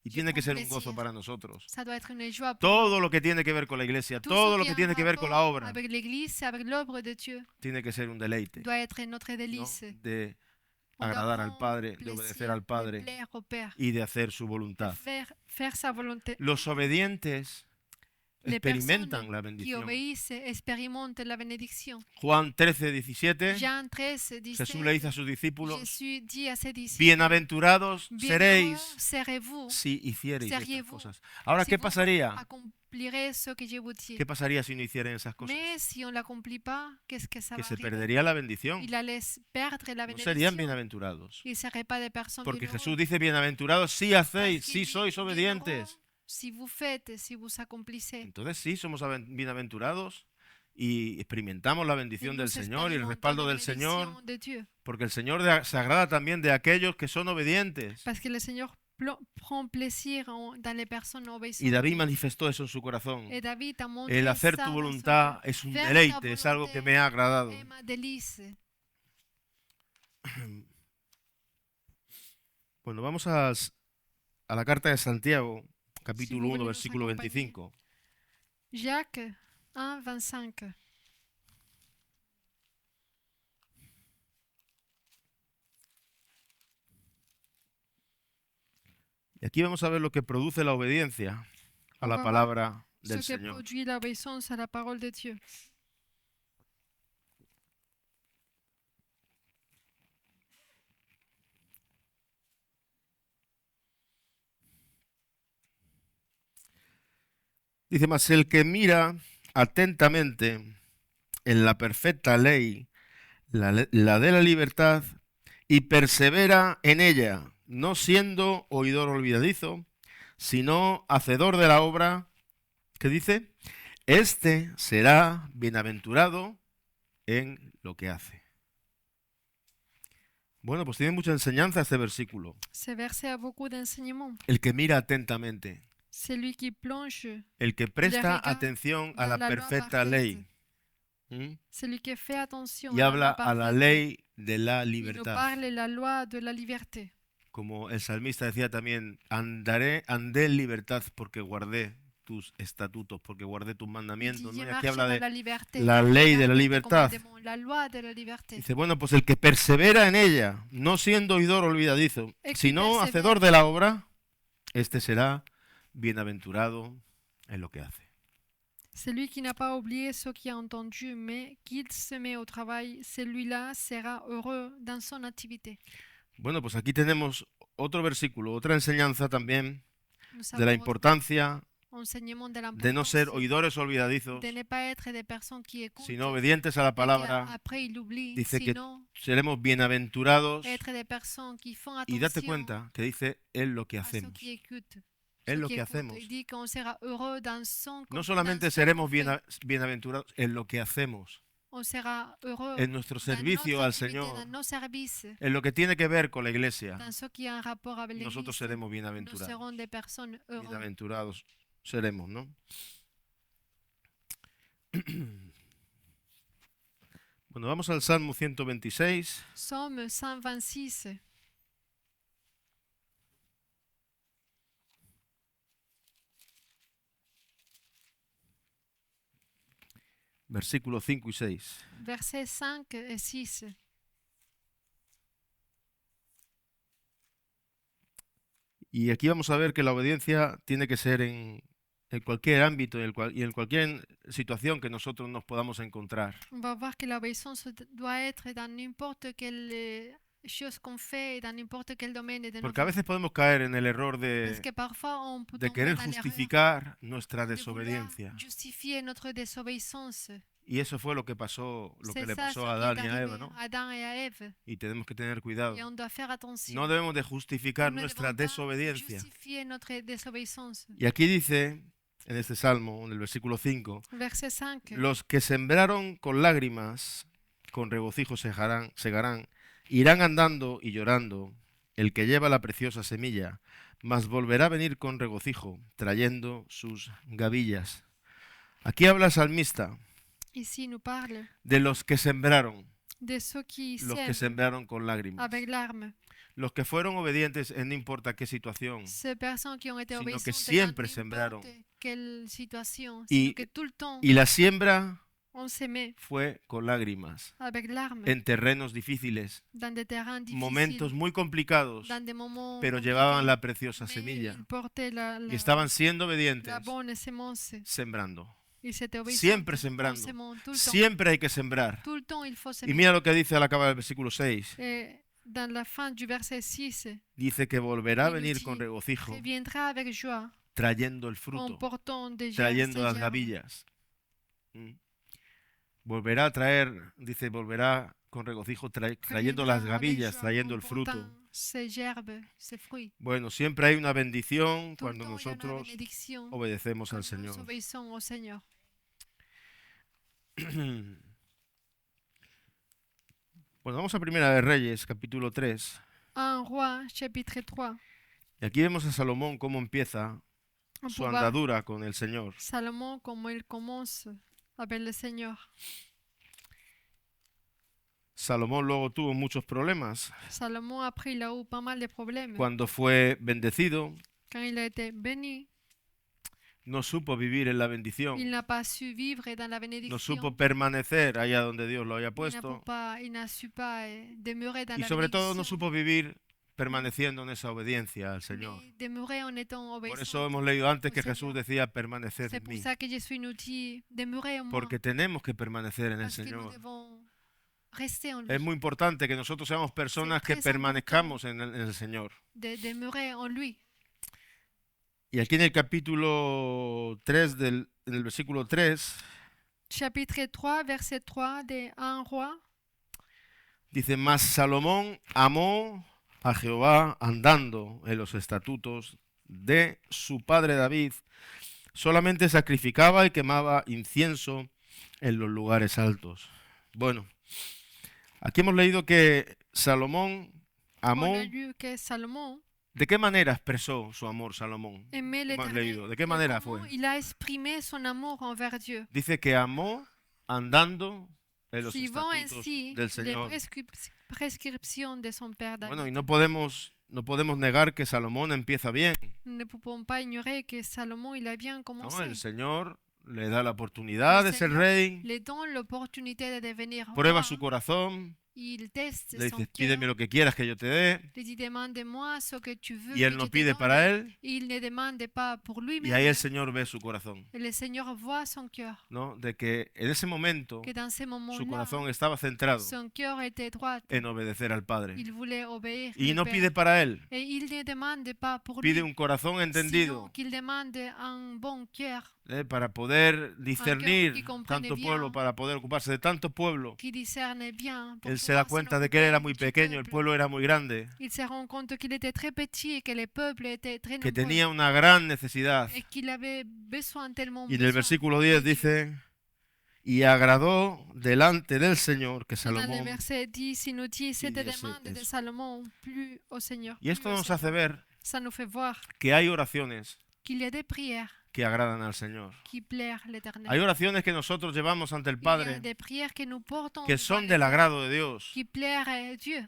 S2: Y
S3: Je
S2: tiene que
S3: prends
S2: ser un
S3: plaisir.
S2: gozo para nosotros.
S3: Ça doit être une joie pour
S2: Todo lo que tiene que ver con la iglesia,
S3: tout
S2: todo
S3: ce
S2: lo
S3: qui
S2: que
S3: a
S2: tiene que ver con la
S3: rapport
S2: obra,
S3: avec l'Église, avec l'œuvre de Dieu,
S2: tiene que ser un deleite,
S3: doit être notre
S2: ¿no?
S3: délice.
S2: De
S3: On doit
S2: agradar al
S3: prendre
S2: Padre, de
S3: plaisir
S2: obedecer al
S3: de
S2: Padre
S3: plaire au Père,
S2: y de hacer su voluntad.
S3: faire sa volonté.
S2: Los obedientes
S3: Les
S2: experimentan
S3: personnes
S2: la
S3: qui
S2: bendición.
S3: obéissent expérimentent la bénédiction.
S2: Juan 13, 17,
S3: Jean 13, 17,
S2: Jesús le dice a sus discípulos,
S3: Jésus dit à ses discíples,
S2: bienaventurados
S3: Bienheureux
S2: seréis
S3: serez-vous
S2: si hiciereis estas
S3: seriez-vous
S2: cosas. Ahora,
S3: si
S2: ¿qué
S3: vous
S2: pasaría?
S3: accomplirez ce que je vous dis.
S2: ¿Qué pasaría si no hicieran esas cosas?
S3: Mais si on ne l'accomplit pas, qu'est-ce que ça
S2: Que
S3: va
S2: se
S3: arriver?
S2: perdería la bendición.
S3: Il allait perdre la
S2: No serían
S3: bénédiction.
S2: bienaventurados.
S3: Il ne serait pas des personnes
S2: Porque
S3: bienheureuses.
S2: Jesús dice, bienaventurados si hacéis,
S3: Parce
S2: si
S3: qu'il dit,
S2: sois obedientes.
S3: bienheureux si vous faites, si vous accomplissez.
S2: Entonces sí, somos bienaventurados y experimentamos la
S3: Et
S2: bendición
S3: nous
S2: del Señor y el
S3: expérimentons
S2: respaldo
S3: la
S2: del Señor,
S3: bénédiction de Dieu.
S2: porque el Señor se agrada también de aquellos que son obedientes.
S3: Parce que le Seigneur prend plaisir dans les personnes obéissantes.
S2: Y David manifestó eso en su corazón.
S3: Et David a montré
S2: El hacer
S3: ça
S2: tu
S3: dans son
S2: voluntad
S3: cœur.
S2: es un
S3: Faire ta
S2: deleite, es algo
S3: volonté
S2: que me ha agradado.
S3: est ma délice.
S2: Bueno, vamos a la carta de Santiago, capítulo
S3: vous
S2: 1,
S3: voulez nous
S2: versículo
S3: accompagner.
S2: 25.
S3: Jacques 1, 25.
S2: Y aquí vamos a ver lo que produce la obediencia a la
S3: Vamos a ver
S2: palabra
S3: Ce
S2: del
S3: que
S2: Señor.
S3: produit l'obéissance à la parole de Dieu.
S2: Dice más, el que mira atentamente en la perfecta ley, la de la libertad, y persevera en ella, no siendo oidor olvidadizo, sino hacedor de la obra, ¿qué dice? Este será bienaventurado en lo que hace. Bueno, pues tiene mucha enseñanza este versículo.
S3: Ce verset a beaucoup d'enseignements.
S2: El que mira atentamente,
S3: Celui qui plonge,
S2: el que presta
S3: regarde
S2: atención a
S3: dans
S2: la
S3: la loi
S2: perfecta
S3: parfaite.
S2: ley. ¿Mm?
S3: celui qui fait attention
S2: Y
S3: à
S2: habla
S3: la loi
S2: a la
S3: parfaite,
S2: ley de la
S3: il nous
S2: libertad.
S3: parle de la loi de la liberté.
S2: Como el salmista decía también, andé en libertad porque guardé tus estatutos, porque guardé tus
S3: Il
S2: mandamientos,
S3: dit,
S2: ¿no?
S3: j'ai
S2: Y aquí
S3: marché
S2: habla
S3: dans
S2: de
S3: la liberté.
S2: la ley de la
S3: Garde tes
S2: libertad.
S3: commandements, la loi de la liberté.
S2: Dice, bueno, pues el que persevera en ella, no siendo oidor olvidadizo,
S3: El que
S2: sino
S3: persevera.
S2: hacedor de la obra, este será bienaventurado en lo que hace.
S3: Celui qui n'a pas oublié ce qui a entendu, mais qu'il se met au travail, celui-là sera heureux dans son activité.
S2: Bueno, pues aquí tenemos otro versículo, otra enseñanza también
S3: Nous
S2: de la
S3: avons
S2: importancia
S3: enseignement de
S2: de no ser
S3: l'importance
S2: oidores olvidadizos,
S3: de ne pas être des personnes qui écoutent
S2: sino obedientes a la
S3: et
S2: palabra.
S3: après ils l'oublient,
S2: Dice que
S3: sinon
S2: seremos bienaventurados.
S3: être des personnes qui font
S2: Y date
S3: attention
S2: cuenta que dice es lo que
S3: à ceux
S2: hacemos.
S3: qui écoutent.
S2: Es
S3: Ceux
S2: lo
S3: qui
S2: que
S3: écoutent.
S2: hacemos.
S3: Il dit qu'on sera heureux dans son
S2: No
S3: dans
S2: solamente
S3: ce
S2: seremos
S3: qu'on fait.
S2: bienaventurados en lo que hacemos,
S3: On sera heureux
S2: en nuestro
S3: dans
S2: servicio
S3: notre
S2: al
S3: activité,
S2: Señor,
S3: dans nos services,
S2: en lo que tiene que ver con la iglesia.
S3: dans ce qui a un rapport avec l'Église.
S2: Nosotros seremos
S3: Nous
S2: bienaventurados.
S3: serons des personnes heureuses.
S2: Bienaventurados seremos, ¿no? Bueno, vamos al Salmo 126.
S3: Psaume 126,
S2: Versículos 5 y 6.
S3: versets 5 et 6.
S2: Y aquí vamos a ver que la obediencia tiene que ser en cualquier ámbito y en cualquier situación que nosotros nos podamos encontrar.
S3: On va voir que l'obéissance doit être dans n'importe quelle chose qu'on fait et dans n'importe quel domaine de nos
S2: Porque a
S3: vies.
S2: veces podemos caer en el error
S3: Parce que parfois on peut
S2: de
S3: tomber
S2: querer
S3: dans l'erreur
S2: justificar nuestra
S3: de vouloir
S2: desobediencia.
S3: justifier notre désobéissance.
S2: Y eso fue lo que pasó, lo que
S3: C'est
S2: le
S3: ça ce
S2: pasó
S3: qui
S2: a
S3: est
S2: Adán y a
S3: arrivé
S2: Eva, ¿no?
S3: à Adam et à Ève.
S2: Y tenemos que tener cuidado.
S3: Et on doit faire attention.
S2: No debemos de justificar
S3: Nous ne
S2: nuestra
S3: devons pas
S2: desobediencia.
S3: justifier notre désobéissance.
S2: Y aquí dice, en este salmo, en el versículo 5,
S3: Verset 5.
S2: los que sembraron con lágrimas, con regocijo segarán, irán andando y llorando, el que lleva la preciosa semilla, mas volverá a venir con regocijo, trayendo sus gavillas. Aquí habla el salmista
S3: Ici, il nous parle
S2: de los que sembraron,
S3: de ceux qui
S2: los que
S3: sèment
S2: sembraron con lágrimas,
S3: avec larmes.
S2: los que fueron obedientes en no importa qué situación,
S3: Ces personnes qui ont été
S2: Sino que
S3: obéissantes
S2: siempre
S3: dans
S2: sembraron.
S3: n'importe quelle situation,
S2: Y-
S3: sino que tout le temps
S2: y la siembra
S3: on s'aimait
S2: fue con lágrimas,
S3: avec larmes
S2: en terrenos difíciles,
S3: dans des terrains difficiles,
S2: momentos muy complicados,
S3: dans des moments
S2: pero
S3: compliqués,
S2: llevaban la preciosa
S3: mais
S2: semilla
S3: ils portaient
S2: y estaban siendo
S3: la
S2: obedientes,
S3: bonne semence.
S2: sembrando.
S3: Ils s'étaient obéissants
S2: Siempre
S3: en
S2: sembrando.
S3: semant tout le temps.
S2: Siempre hay que sembrar.
S3: Tout le temps, il faut
S2: Y
S3: semer.
S2: mira lo que dice al acabar del versículo 6.
S3: Et dans la fin du verset 6,
S2: Dice que volverá a
S3: Il nous
S2: venir
S3: dit,
S2: con regocijo,
S3: reviendra avec joie
S2: trayendo el
S3: en
S2: fruto,
S3: portant déjà
S2: trayendo
S3: ses
S2: las
S3: germes.
S2: gavillas. Mm. Volverá a traer, dice, volverá con regocijo, trayendo las
S3: Reviendra avec
S2: gavillas,
S3: joie
S2: trayendo
S3: en
S2: el fruto.
S3: portant ses gerbes, ses fruits.
S2: Bueno, siempre hay una bendición
S3: Tout le
S2: cuando
S3: temps, il y a une
S2: nosotros
S3: bénédiction
S2: obedecemos al
S3: quand nous
S2: Señor.
S3: obéissons au Seigneur.
S2: Bueno, vamos a Primera de Reyes, capítulo 3.
S3: 1 Roi, chapitre 3.
S2: Y aquí vemos a Salomón cómo empieza
S3: On
S2: su
S3: peut voir
S2: andadura con el Señor.
S3: Salomon, comment il commence avec le Seigneur.
S2: Salomón luego tuvo muchos problemas.
S3: Salomon, après, il a eu pas mal de problèmes.
S2: Cuando fue bendecido,
S3: Quand il a été béni,
S2: no supo vivir en la
S3: il
S2: bendición.
S3: n'a pas su vivre dans la
S2: No
S3: bénédiction.
S2: supo permanecer allá donde Dios lo haya
S3: Il
S2: puesto.
S3: n'a su pas demeurer dans
S2: Y
S3: la
S2: sobre todo no
S3: bénédiction.
S2: supo vivir permaneciendo en esa obediencia al Señor.
S3: Mais demeurer en étant
S2: Por
S3: obéissant.
S2: eso hemos leído antes que
S3: Señor.
S2: Jesús decía permanecer
S3: C'est
S2: en
S3: pour
S2: mí.
S3: ça que Jésus nous dit demeurer en moi.
S2: Porque tenemos que permanecer en el
S3: Parce que nous
S2: Señor.
S3: devons rester en lui.
S2: Es muy importante que nosotros seamos personas que
S3: très
S2: permanezcamos en el Señor.
S3: De demeurer en lui.
S2: Y aquí en el capítulo 3 en el versículo 3,
S3: Chapitre 3, verset 3 de 1 Roi.
S2: dice, mas Salomón amó a Jehová andando en los estatutos de su padre David. Solamente sacrificaba y quemaba incienso en los lugares altos. Bueno, aquí hemos leído que Salomón
S3: On
S2: amó.
S3: a lu que Salomon
S2: ¿De qué manera expresó su amor Salomón?
S3: aimait
S2: Hemos
S3: l'Éternel.
S2: leído. ¿De qué
S3: Et
S2: manera
S3: comment
S2: fue?
S3: il a exprimé son amour envers Dieu,
S2: Dice que amó andando en los
S3: suivant
S2: estatutos
S3: ainsi
S2: del
S3: les
S2: Señor.
S3: prescriptions de son père David.
S2: Bueno, y no podemos negar que Salomón empieza bien,
S3: Nous ne pouvons pas ignorer que Salomon, il a bien
S2: ¿no?
S3: commencé.
S2: El Señor le da la oportunidad
S3: El
S2: de ser
S3: Señor
S2: rey,
S3: Le donne l'opportunité de devenir
S2: prueba
S3: roi.
S2: su corazón,
S3: Il teste
S2: le
S3: son
S2: dice,
S3: cœur.
S2: pídeme lo que quieras que yo te dé,
S3: Il dit, demande-moi ce que tu veux
S2: y
S3: que
S2: él
S3: je
S2: no
S3: te
S2: pide
S3: donne.
S2: para él,
S3: Il ne demande pas pour
S2: y ahí
S3: lui-même.
S2: el Señor ve su corazón,
S3: Et le Seigneur voit son cœur.
S2: ¿no? De que en ese momento
S3: Que dans ces
S2: su
S3: moments-là,
S2: corazón estaba centrado
S3: son cœur était droit.
S2: en obedecer al Padre.
S3: Il voulait obéir.
S2: Y
S3: le
S2: no
S3: Père.
S2: pide para él,
S3: Et il ne demande pas pour
S2: pide
S3: lui,
S2: un corazón
S3: sinon
S2: entendido,
S3: qu'il demande un bon cœur
S2: para poder discernir
S3: qui comprenne
S2: tanto
S3: bien.
S2: pueblo, para poder ocuparse de tanto pueblo.
S3: qui discerne bien. Pour
S2: Él se da
S3: pouvoir
S2: cuenta de
S3: s'en
S2: que él era
S3: occuper
S2: muy
S3: du
S2: pequeño, el
S3: peuple.
S2: pueblo era muy grande,
S3: Il se rend compte qu'il était très petit et que le peuple était très
S2: que
S3: nombreux
S2: tenía una gran necesidad.
S3: et qu'il avait besoin tellement
S2: Y en el
S3: besoin
S2: versículo
S3: de
S2: 10
S3: Dieu.
S2: dice, y agradó delante del Señor que
S3: Dans le
S2: Salomón.
S3: verset 10, il nous dit cette
S2: pidiese
S3: demande de
S2: eso.
S3: Salomon plus au Seigneur.
S2: Y esto
S3: plus au
S2: nos hace
S3: Seigneur.
S2: ver
S3: Ça nous fait voir
S2: que hay oraciones
S3: qu'il y a des prières
S2: que agradan al Señor.
S3: qui plairent l'Éternel.
S2: Hay oraciones que nosotros llevamos ante el
S3: Il y a
S2: Padre
S3: des prières que nous portons
S2: que
S3: devant
S2: son
S3: le
S2: del
S3: Père,
S2: agrado de Dios,
S3: qui plairent à Dieu.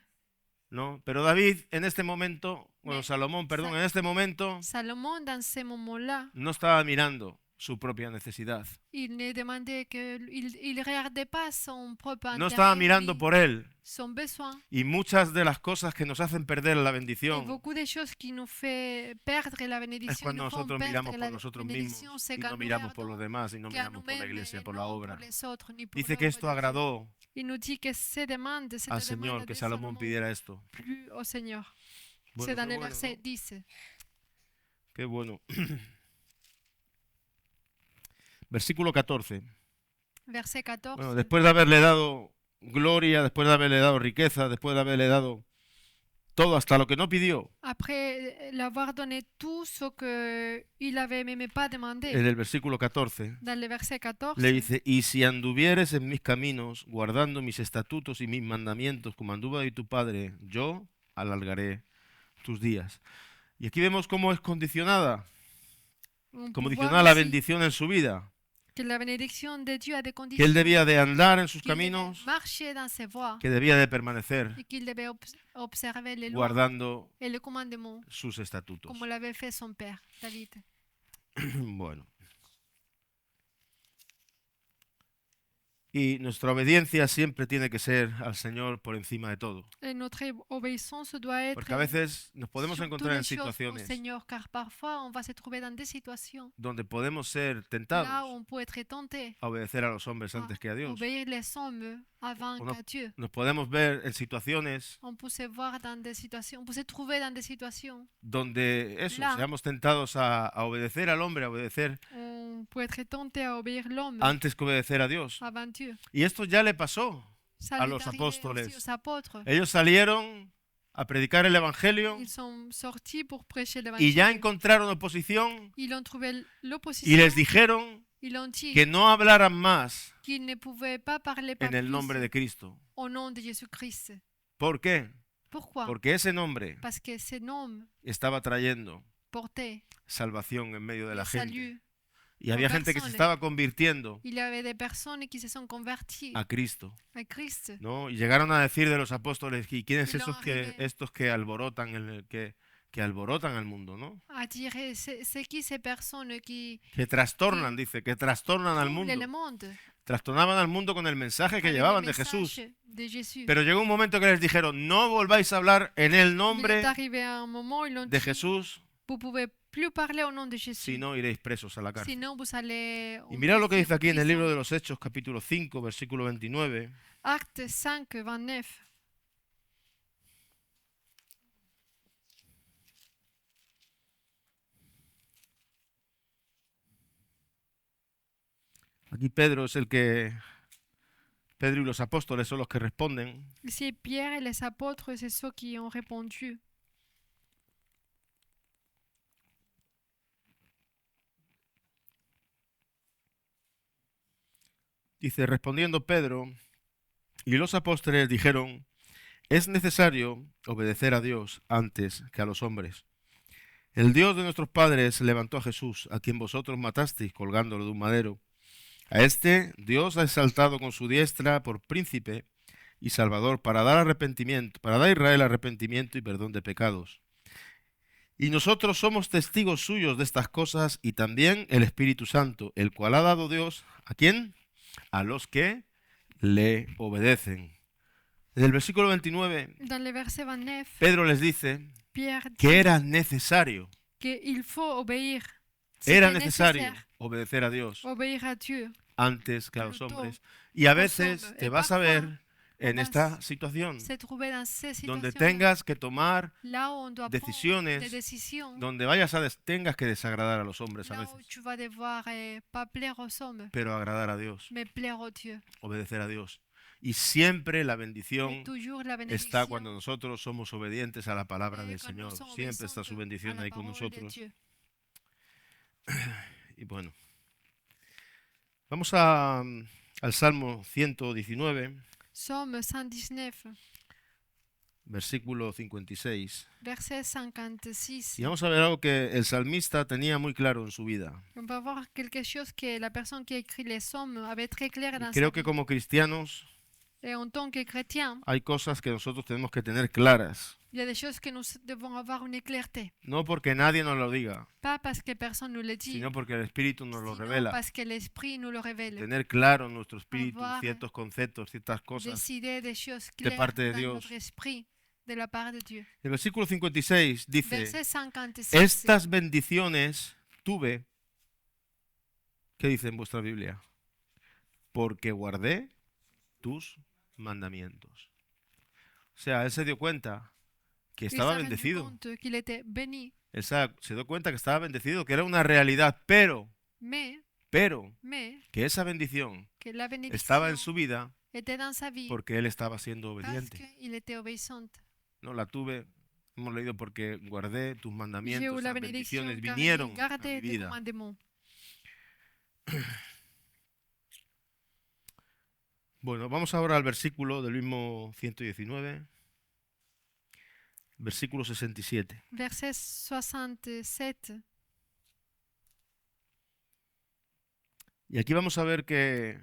S2: ¿no? Pero David en este momento, bueno,
S3: Me-
S2: Salomón, perdón, en este momento
S3: Salomon, dans ces moments-là,
S2: no estaba mirando su propia necesidad.
S3: il ne demandait que il regardait pas son propre
S2: No estaba
S3: intérêt,
S2: mirando
S3: ni
S2: por él.
S3: son besoin.
S2: Y muchas de las cosas que nos hacen perder la
S3: Et
S2: bendición
S3: beaucoup de choses qui nous fait perdre la
S2: es
S3: bénédiction,
S2: cuando
S3: nous font
S2: nosotros
S3: perdre
S2: miramos
S3: la
S2: por nosotros
S3: bénédiction,
S2: mismos
S3: c'est
S2: y
S3: quand
S2: no
S3: nous
S2: miramos por los
S3: regardons
S2: demás y no
S3: qu'à
S2: miramos por la
S3: nous-mêmes
S2: iglesia,
S3: et
S2: por
S3: non
S2: la
S3: pour
S2: obra.
S3: les autres, ni pour
S2: Dice que
S3: l'œuvre
S2: esto
S3: de Dieu.
S2: agradó
S3: Il nous dit que ces demandes, cette
S2: al
S3: demande
S2: Señor,
S3: de
S2: que Salomón
S3: Salomon
S2: pidiera esto.
S3: plus au Seigneur.
S2: Bueno,
S3: C'est dans
S2: qué
S3: le
S2: bueno,
S3: verset
S2: ¿no?
S3: 10.
S2: Qué bueno. Versículo 14.
S3: Verset 14.
S2: Bueno, después de haberle dado gloria, después de haberle dado riqueza, después de haberle dado todo hasta lo que no pidió,
S3: Après l'avoir donné tout ce qu'il avait même pas demandé,
S2: en el versículo 14,
S3: dans le verset 14,
S2: le dice, y si anduvieres en mis caminos, guardando mis estatutos y mis mandamientos, como anduvo David tu padre, yo alargaré tus días. Y aquí vemos cómo es condicionada,
S3: on peut
S2: condicionada
S3: voir
S2: la
S3: aussi
S2: bendición en su vida,
S3: que la bénédiction de Dieu a des
S2: que él
S3: conditions,
S2: debía de andar en sus
S3: qu'il devait
S2: caminos,
S3: marcher dans ses voies
S2: que debía de permanecer
S3: et qu'il devait observer les lois
S2: guardando
S3: et les commandements,
S2: sus estatutos.
S3: comme l'avait fait son père, David.
S2: Bueno. Y nuestra obediencia siempre tiene que ser al Señor por encima de todo.
S3: Et notre obéissance doit être
S2: Porque a veces nos podemos
S3: sur
S2: encontrar en
S3: toutes les choses au
S2: situaciones
S3: Seigneur, car parfois on va se trouver dans des situations
S2: donde podemos ser
S3: là où
S2: tentados
S3: on peut être tenté
S2: a obedecer a los hombres
S3: à
S2: antes que a Dios.
S3: obéir les hommes avant
S2: On a-
S3: qu'à Dieu.
S2: Nos podemos ver en situaciones
S3: On peut se voir dans des situations, on peut se trouver dans des situations
S2: donde eso,
S3: Là.
S2: seamos tentados a obedecer al hombre, a obedecer
S3: on peut être tenté à obéir l'homme
S2: antes que obedecer a Dios.
S3: avant Dieu.
S2: Y esto ya le pasó.
S3: Ça
S2: A
S3: lui
S2: los
S3: est arrivé
S2: apóstoles.
S3: aussi aux apôtres.
S2: Ellos salieron a predicar el Evangelio
S3: Ils sont sortis pour prêcher
S2: y
S3: l'évangile.
S2: ya encontraron oposición
S3: Ils ont trouvé
S2: y
S3: l'opposition.
S2: les dijeron
S3: Ils ont dit
S2: que no hablaran más
S3: qu'ils ne pouvaient pas parler pas
S2: en el
S3: plus
S2: nombre de Cristo.
S3: au nom de Jésus-Christ.
S2: ¿Por qué?
S3: Pourquoi?
S2: Porque ese nombre
S3: Parce que ce nom
S2: estaba trayendo
S3: portait
S2: salvación en medio de
S3: le
S2: la gente.
S3: salut.
S2: Y había gente que se
S3: personas.
S2: estaba convirtiendo
S3: Il y avait des personnes qui se sont converties
S2: a Cristo,
S3: à Christ.
S2: ¿no? Y llegaron a decir de los apóstoles, ¿y quiénes
S3: Y lo
S2: esos
S3: arribé.
S2: estos que alborotan que alborotan al mundo, ¿no?
S3: À dire, c'est qui ces personnes qui
S2: Que trastornan, dice, que trastornan al
S3: troublent le
S2: mundo.
S3: monde
S2: Trastornaban al mundo con el mensaje que
S3: avec
S2: llevaban
S3: le
S2: de Jesús.
S3: message de Jésus.
S2: Pero llegó un momento que les dijeron, no volváis a hablar en el
S3: Il
S2: nombre
S3: est arrivé un moment où ils ont
S2: de
S3: dit,
S2: Jesús,
S3: vous pouvez plus parler au nom de Jésus.
S2: si no iréis presos a la cárcel.
S3: Sinon, vous allez.
S2: Y mirad lo que dice aquí en el libro de los Hechos, capítulo 5, versículo 29.
S3: Acte 5, 29.
S2: Aquí Pedro y los apóstoles son los que responden.
S3: Ici, Pierre et les apôtres, c'est ceux qui ont répondu.
S2: Dice, respondiendo Pedro, y los apóstoles dijeron, Es necesario obedecer a Dios antes que a los hombres. El Dios de nuestros padres levantó a Jesús, a quien vosotros matasteis colgándolo de un madero. A este Dios ha exaltado con su diestra por príncipe y salvador para dar arrepentimiento, para dar a Israel arrepentimiento y perdón de pecados. Y nosotros somos testigos suyos de estas cosas y también el Espíritu Santo, el cual ha dado Dios, ¿a quién? A los que le obedecen. En el versículo 29,
S3: Dans le verset 29,
S2: Pedro les dice
S3: Pierre dit
S2: que era necesario,
S3: qu'il faut obéir.
S2: era
S3: C'était
S2: necesario
S3: nécessaire
S2: obedecer a Dios
S3: obéir à Dieu.
S2: antes que a los
S3: Plutôt
S2: hombres. Y a
S3: aux
S2: veces
S3: hommes.
S2: te
S3: Et
S2: vas a
S3: parfois,
S2: ver en
S3: on va
S2: esta situación
S3: se trouver dans ces
S2: donde
S3: situations
S2: tengas que tomar
S3: là où on doit prendre
S2: decisiones,
S3: des décisions,
S2: donde tengas que desagradar a los hombres a
S3: là où
S2: veces,
S3: tu vas devoir pas plaire aux hommes,
S2: pero agradar a Dios,
S3: mais plaire au Dieu.
S2: obedecer a Dios. Y siempre la
S3: Et
S2: bendición
S3: toujours la
S2: está
S3: bénédiction
S2: cuando nosotros somos obedientes a la palabra del
S3: est quand nous
S2: Señor.
S3: sommes
S2: Siempre está su
S3: obéissants
S2: bendición
S3: à la
S2: ahí con
S3: parole de
S2: nosotros.
S3: Dieu.
S2: Y bueno, vamos al Salmo 119,
S3: Psaume 119,
S2: versículo 56.
S3: verset 56.
S2: Y vamos a ver algo que el salmista tenía muy claro en su vida.
S3: On va voir quelque chose que la personne qui a écrit les psaumes avait très clair
S2: Y
S3: dans sa
S2: creo que
S3: vie.
S2: como cristianos
S3: Et en tant que chrétien,
S2: hay cosas que nosotros tenemos que tener claras.
S3: il y a des choses que nous devons avoir une clarté.
S2: No porque nadie nos lo diga,
S3: Pas parce que personne nous le dit,
S2: sino porque el Espíritu nos lo
S3: sinon
S2: revela.
S3: parce que l'Esprit nous le révèle.
S2: Tener claro en nuestro espíritu
S3: Avoir
S2: ciertos conceptos, ciertas cosas.
S3: Décider des choses claires
S2: parte de
S3: dans
S2: Dios.
S3: notre esprit de la part de Dieu.
S2: El versículo 56 dice,
S3: Verset 56.
S2: estas bendiciones tuve, ¿qué dice en vuestra Biblia? Porque guardé tus mandamientos. O sea, él se dio cuenta que
S3: Il s'est
S2: estaba
S3: rendu
S2: bendecido.
S3: compte qu'il était béni,
S2: Él se dio cuenta que estaba bendecido, que era una realidad, pero
S3: mais
S2: que esa bendición
S3: que la bénédiction
S2: estaba en su vida
S3: était dans sa vie
S2: porque él estaba siendo
S3: parce
S2: obediente.
S3: qu'il était obéissant.
S2: No la tuve, hemos leído porque guardé tus
S3: J'ai eu
S2: mandamientos,
S3: la
S2: las
S3: bénédiction
S2: bendiciones
S3: car
S2: vinieron
S3: il
S2: a
S3: gardait
S2: mi
S3: tes
S2: vida.
S3: commandements.
S2: Bueno, vamos ahora al versículo del mismo 119, versículo 67.
S3: Verset 67.
S2: Y aquí vamos a ver que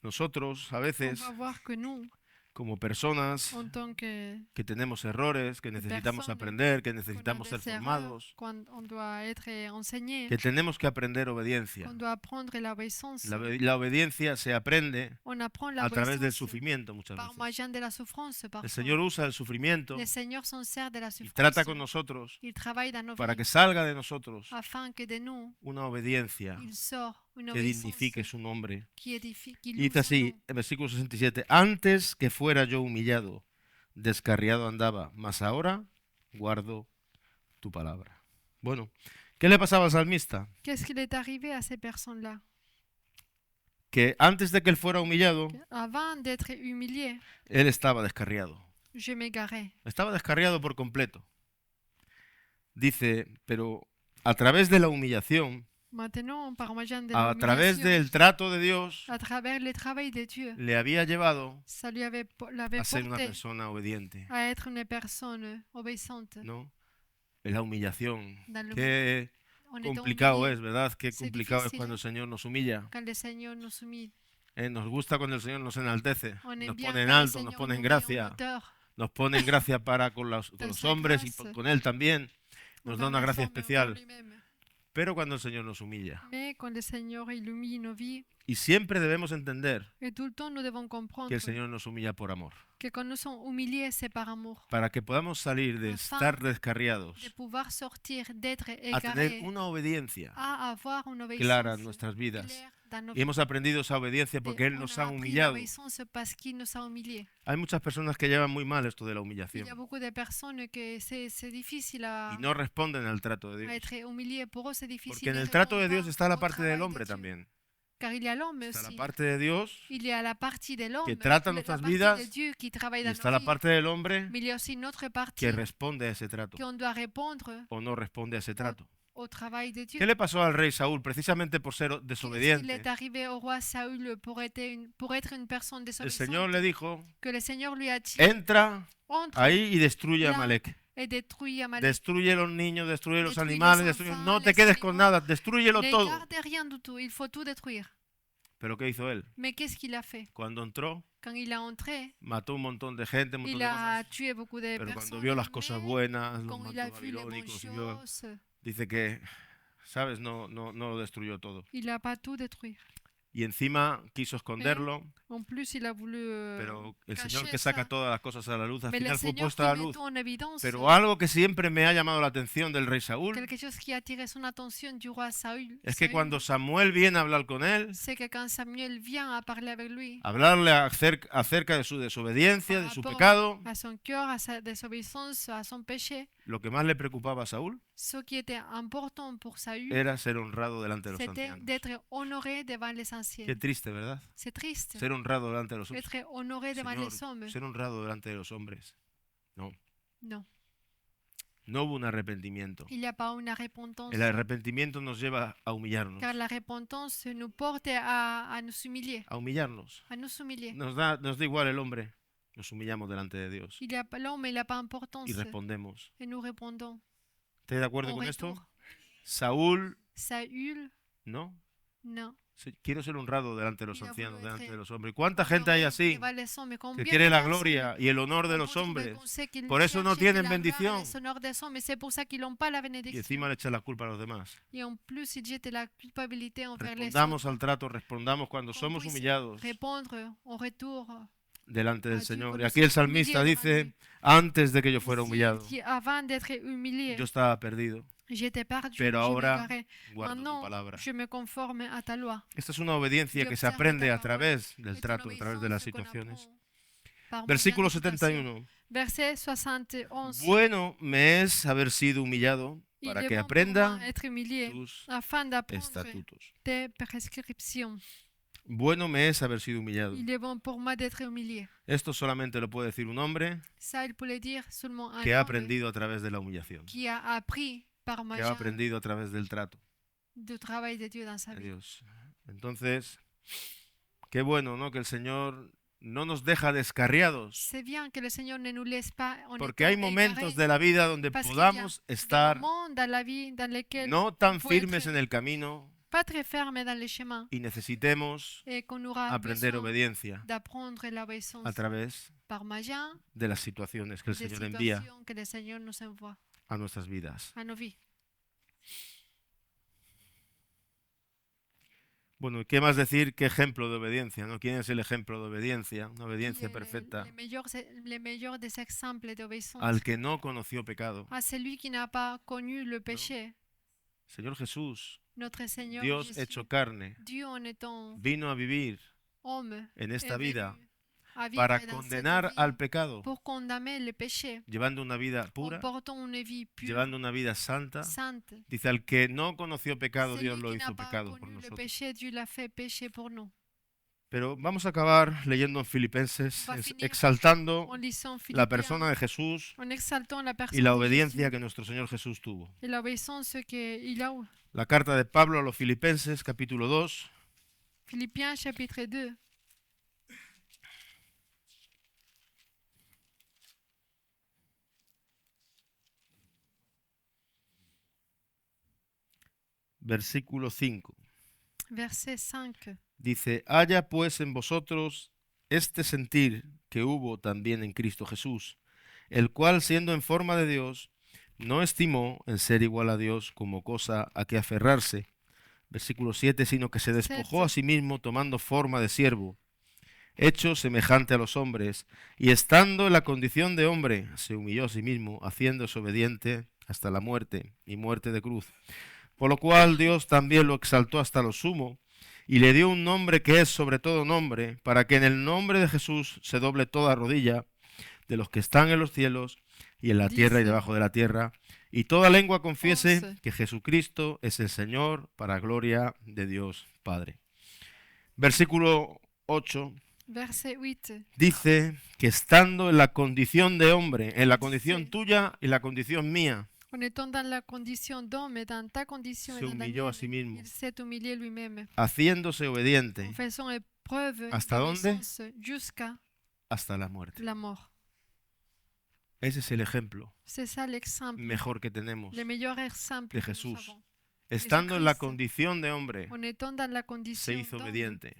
S2: nosotros a
S3: On
S2: veces,
S3: va voir que nous,
S2: como personas
S3: en tant que
S2: que tenemos errores, que necesitamos
S3: personas
S2: aprender, que
S3: qu'on a
S2: necesitamos ser
S3: des erreurs,
S2: formados,
S3: quand on doit être enseigné,
S2: que tenemos que aprender obediencia.
S3: qu'on doit apprendre l'obéissance.
S2: La obediencia se aprende
S3: On apprend
S2: a través del
S3: l'obéissance
S2: sufrimiento muchas
S3: par
S2: veces.
S3: moyen de la souffrance
S2: El
S3: parfois.
S2: Señor usa el sufrimiento
S3: Le Seigneur s'en sert de la
S2: y
S3: souffrance.
S2: trata con nosotros
S3: Il travaille dans nos
S2: para
S3: vies
S2: que salga de nosotros
S3: afin que de nous,
S2: una obediencia
S3: il sort une
S2: que
S3: obéissance
S2: dignifique su nombre.
S3: qui édifie, qui
S2: Y
S3: loue
S2: dice
S3: son
S2: así,
S3: nom.
S2: el versículo 67, antes que fuera yo humillado, descarriado andaba, mas ahora guardo tu palabra. Bueno, ¿qué le pasaba al salmista?
S3: Qu'est-ce qu'il est arrivé à ces personnes-là?
S2: Que antes de que él fuera humillado,
S3: Avant d'être humilié,
S2: él estaba descarriado.
S3: je m'égarais.
S2: Estaba descarriado por completo. Dice, pero a través de la humillación,
S3: Maintenant, par moyen de
S2: a través
S3: l'humiliation,
S2: del trato de Dios,
S3: à travers le travail de Dieu,
S2: le había llevado
S3: ça lui l'avait
S2: a ser una
S3: porté
S2: persona obediente,
S3: à être une personne obéissante.
S2: ¿no? La humillación.
S3: Dans le
S2: Qué
S3: On est
S2: complicado
S3: humilié
S2: es, ¿verdad? Qué
S3: C'est
S2: complicado es
S3: difícil,
S2: cuando el Señor nos humilla.
S3: quand le Seigneur nous soumet.
S2: Nos gusta cuando el Señor nos enaltece,
S3: On aime
S2: nos
S3: bien
S2: pone en
S3: quand le
S2: alto, nos
S3: Seigneur
S2: pone en
S3: nous met en
S2: gracia,
S3: hauteur.
S2: nos pone en gracia para con los
S3: Dans sa
S2: hombres y
S3: grâce.
S2: con Él también. Nos
S3: On
S2: da una
S3: va
S2: gracia
S3: mettre
S2: especial.
S3: envers lui-même.
S2: Pero cuando el Señor nos humilla.
S3: Mais quand le Seigneur illumine nos vies,
S2: Y siempre debemos entender
S3: et tout le temps nous devons comprendre
S2: que el Señor nos humilla por amor.
S3: que quand nous sommes humiliés, c'est par amour.
S2: Para que podamos salir de
S3: Afin
S2: estar descarriados
S3: De pouvoir sortir, d'être
S2: a tener
S3: égarés,
S2: una obediencia
S3: à avoir une
S2: clara en
S3: obéissance
S2: nuestras vidas.
S3: claire dans nos
S2: Y hemos aprendido esa obediencia
S3: vies.
S2: porque Él
S3: On
S2: nos
S3: a
S2: ha
S3: appris
S2: humillado.
S3: l'obéissance parce qu'il nous a humiliés.
S2: Hay muchas personas que llevan muy mal esto de la
S3: Il y
S2: humillación
S3: a beaucoup de personnes que c'est difficile
S2: y no responden al trato de
S3: à
S2: Dios.
S3: être humilié. Pour eux, c'est difficile.
S2: Porque en
S3: de
S2: el trato de
S3: répondre
S2: Dios está la
S3: au
S2: parte
S3: travail
S2: del
S3: de
S2: hombre
S3: Dieu.
S2: también.
S3: Car il y a l'homme
S2: Está la
S3: aussi.
S2: parte de Dios
S3: Il y a la partie de l'homme,
S2: que trata
S3: la
S2: nuestras
S3: partie
S2: vidas
S3: de Dieu qui travaille
S2: y
S3: dans
S2: está
S3: nos
S2: la
S3: vies.
S2: parte del hombre
S3: Mais il y a aussi une autre partie
S2: que responde a ese trato
S3: qu'on doit répondre
S2: o no responde a ese trato.
S3: au travail de Dieu.
S2: ¿Qué le pasó al rey Saúl precisamente por ser
S3: Qu'est-ce qu'il
S2: desobediente?
S3: est arrivé au roi Saül pour être une personne
S2: El Señor
S3: désobéissante?
S2: le dijo,
S3: Que le Seigneur lui a dit,
S2: entra
S3: entre
S2: ahí y destruye a
S3: là
S2: Amalek.
S3: et détruis Amalek.
S2: Destruye los niños, destruye los
S3: Destruye
S2: animales,
S3: los
S2: destruye...
S3: enfants,
S2: no te
S3: les
S2: quedes con
S3: animaux.
S2: nada, destruyelo
S3: Ne
S2: todo.
S3: garde rien du tout, il faut tout détruire.
S2: Pero ¿qué hizo él?
S3: Mais qu'est-ce qu'il a fait?
S2: Cuando entró,
S3: Quand il a entré,
S2: mató un montón de gente, un montón
S3: il
S2: de
S3: a
S2: cosas.
S3: tué beaucoup de
S2: Pero cuando
S3: personnes.
S2: vio las cosas
S3: mais
S2: buenas, los
S3: quand il a
S2: mantos
S3: vu les bonnes
S2: babilónicos, vio-
S3: choses,
S2: dice que, ¿sabes? No lo destruyó todo.
S3: il n'a pas tout détruit.
S2: Y encima quiso esconderlo,
S3: En plus, il a voulu
S2: pero el
S3: cacher
S2: Señor que saca
S3: ça.
S2: todas las cosas a la luz, al
S3: Mais le
S2: final fue
S3: Seigneur
S2: puesto a la
S3: qui met
S2: luz.
S3: tout en évidence,
S2: Pero algo que siempre me ha llamado la atención del rey Saúl
S3: quelque chose qui a attiré son attention du roi Saül,
S2: es que cuando Samuel viene a hablar con él,
S3: c'est que quand Samuel vient à parler avec lui,
S2: hablarle acerca de su desobediencia, de su
S3: Par rapport
S2: pecado,
S3: à son cœur, à sa désobéissance, à son péché,
S2: lo que más le preocupaba a Saúl
S3: ce qui était important pour Saül,
S2: era ser honrado delante de los
S3: c'était
S2: ancianos.
S3: d'être honoré devant les anciens.
S2: Qué triste, ¿verdad?
S3: C'est triste.
S2: Ser honrado delante de los hombres.
S3: Être honoré devant
S2: Señor,
S3: les hommes.
S2: ser honrado delante de los hombres. No,
S3: Non.
S2: no hubo un arrepentimiento.
S3: Il n'y a pas une repentance.
S2: El arrepentimiento nos lleva a humillarnos.
S3: Car la repentance nous porte à nous humilier.
S2: A humillarnos.
S3: À nous humilier.
S2: Nos da igual el hombre. Nos humillamos delante de Dios
S3: L'homme, il n'a pas importance.
S2: y respondemos.
S3: Et nous répondons.
S2: ¿Estás de acuerdo
S3: En
S2: con esto?
S3: retour.
S2: Saúl,
S3: Saül,
S2: no.
S3: non.
S2: Quiero ser honrado delante de los
S3: Mira,
S2: ancianos,
S3: bueno,
S2: delante
S3: este-
S2: de los hombres. ¿Cuánta gente hay así
S3: Devant les hommes,
S2: que
S3: combien
S2: quiere
S3: de
S2: la
S3: personnes
S2: gloria y el honor de
S3: ont
S2: los
S3: trouvé
S2: hombres
S3: qu'on sait qu'ils
S2: Por eso no
S3: cherchent
S2: tienen
S3: la gloire et
S2: bendición.
S3: les honneurs des hommes, mais c'est pour ça qu'ils n'ont pas la
S2: y
S3: bénédiction.
S2: encima le echan la culpa a los demás?
S3: Et en plus, ils jettent la culpabilité envers les autres.
S2: Respondamos al trato, respondamos cuando
S3: Qu'on
S2: somos
S3: puisse
S2: humillados
S3: Répondre en retour.
S2: delante del
S3: Dieu,
S2: Señor.
S3: cuando
S2: Y aquí el
S3: somos
S2: salmista
S3: humillados
S2: dice,
S3: ante
S2: antes de que yo fuera
S3: Ici,
S2: humillado,
S3: il dit, avant d'être humilié,
S2: yo estaba perdido.
S3: j'étais perdu,
S2: Pero
S3: je
S2: ahora
S3: m'égarais.
S2: guardo tu
S3: Maintenant,
S2: palabra.
S3: je me conforme à ta loi.
S2: Esta es una obediencia
S3: Yo
S2: que se
S3: observo
S2: aprende
S3: ta
S2: a
S3: parole.
S2: través del
S3: C'est
S2: trato,
S3: une
S2: a través de las
S3: obéissance qu'on
S2: situaciones.
S3: apprend par
S2: Versículo
S3: moyen de situation.
S2: 71.
S3: Verset 71.
S2: Bueno me es haber sido humillado
S3: Il
S2: para
S3: est
S2: que
S3: bon pour
S2: aprenda
S3: moi être humilié
S2: tus
S3: afin d'apprendre
S2: estatutos.
S3: tes prescriptions.
S2: Bueno me es haber sido humillado.
S3: Il est bon pour moi d'être humilié.
S2: Esto solamente lo puede decir un hombre
S3: Ça, il peut le dire seulement un
S2: que ha
S3: homme
S2: aprendido a través de la humillación,
S3: qui a appris par
S2: que ha
S3: moyen
S2: aprendido a través del trato
S3: du travail de Dieu dans sa
S2: de
S3: vie.
S2: Dios. Entonces, qué bueno, ¿no? Que el Señor no nos deja descarriados,
S3: C'est bien que le Seigneur ne nous laisse pas en
S2: porque
S3: état
S2: hay momentos
S3: égarés.
S2: de la vida donde
S3: Parce qu'il y a
S2: podamos
S3: Des
S2: estar
S3: moments dans la vie dans lesquels
S2: no tan
S3: faut être
S2: firmes en el camino
S3: pas très ferme dans les chemins
S2: y necesitemos
S3: et qu'on aura
S2: aprender
S3: besoin
S2: obediencia
S3: d'apprendre l'obéissance
S2: a través
S3: par moyen
S2: de las situaciones que el
S3: des
S2: Señor envía
S3: situations que le Seigneur nous envoie
S2: a nuestras vidas.
S3: à nos vies.
S2: Bueno, ¿y qué más decir? ¿Qué ejemplo de obediencia? ¿No? ¿Quién es el ejemplo de obediencia? Una obediencia perfecta.
S3: Les meilleurs des exemples d'obéissance
S2: Al que no conoció pecado.
S3: à celui qui n'a pas connu le péché,
S2: Señor Jesús,
S3: notre Seigneur
S2: Dios
S3: Jésus,
S2: hecho carne,
S3: Dieu en étant
S2: vino a vivir
S3: homme
S2: en
S3: est
S2: esta
S3: venu
S2: vida
S3: à vivre
S2: para
S3: dans cette
S2: condenar
S3: vie
S2: al pecado,
S3: pour condamner le péché
S2: llevando una vida
S3: en
S2: pura,
S3: portant une vie pure,
S2: llevando una vida santa.
S3: sainte.
S2: Dice, al que no conoció pecado, Dios
S3: Celui
S2: lo
S3: qui n'a
S2: hizo
S3: pas
S2: pecado por
S3: connu le
S2: nosotros.
S3: péché, Dieu l'a fait péché pour nous.
S2: Pero vamos a acabar leyendo en Filipenses,
S3: Va a finir
S2: exaltando
S3: En lisant
S2: la
S3: Philippiens,
S2: persona de Jesús
S3: en exaltant la personne
S2: y la
S3: de
S2: obediencia
S3: Jésus
S2: que nuestro Señor Jesús tuvo.
S3: et l'obéissance qu'il a eu.
S2: La carta de Pablo a los Filipenses, capítulo 2,
S3: Philippiens chapitre 2,
S2: versículo 5.
S3: verset 5.
S2: Dice, haya pues en vosotros este sentir que hubo también en Cristo Jesús, el cual siendo en forma de Dios, no estimó el ser igual a Dios como cosa a que aferrarse. Versículo 7, sino que se despojó a sí mismo tomando forma de siervo, hecho semejante a los hombres, y estando en la condición de hombre, se humilló a sí mismo, haciéndose obediente hasta la muerte, y muerte de cruz. Por lo cual Dios también lo exaltó hasta lo sumo, y le dio un nombre que es sobre todo nombre, para que en el nombre de Jesús se doble toda rodilla de los que están en los cielos y en la tierra y debajo de la tierra, y toda lengua confiese que Jesucristo es el Señor, para gloria de Dios Padre. Versículo 8
S3: Verset 8.
S2: dice que estando en la condición de hombre, en la condición tuya y la condición mía,
S3: En étant dans la condition d'homme et dans ta condition et
S2: se
S3: dans la
S2: humilló a
S3: mienne,
S2: sí mismo,
S3: il s'est humilié lui-même,
S2: haciéndose obediente
S3: en faisant épreuve
S2: ¿Hasta dónde?
S3: d'obéissance jusqu'à
S2: hasta la muerte.
S3: la mort.
S2: Ese es el ejemplo
S3: C'est ça l'exemple,
S2: mejor que tenemos.
S3: le meilleur exemple
S2: de
S3: que nous
S2: Jesús.
S3: avons.
S2: Estando en la
S3: Jesucristo.
S2: condición de hombre,
S3: En étant dans la
S2: se
S3: condition
S2: hizo
S3: d'homme,
S2: obediente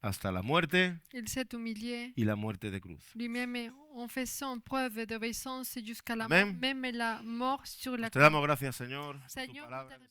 S2: hasta la muerte
S3: il s'est humilié
S2: y la muerte de cruz.
S3: lui-même en faisant preuve d'obéissance jusqu'à la
S2: Amen.
S3: mort, même la mort sur la
S2: Te damos gracias, Señor, por tu
S3: Señor,
S2: palabra.
S3: te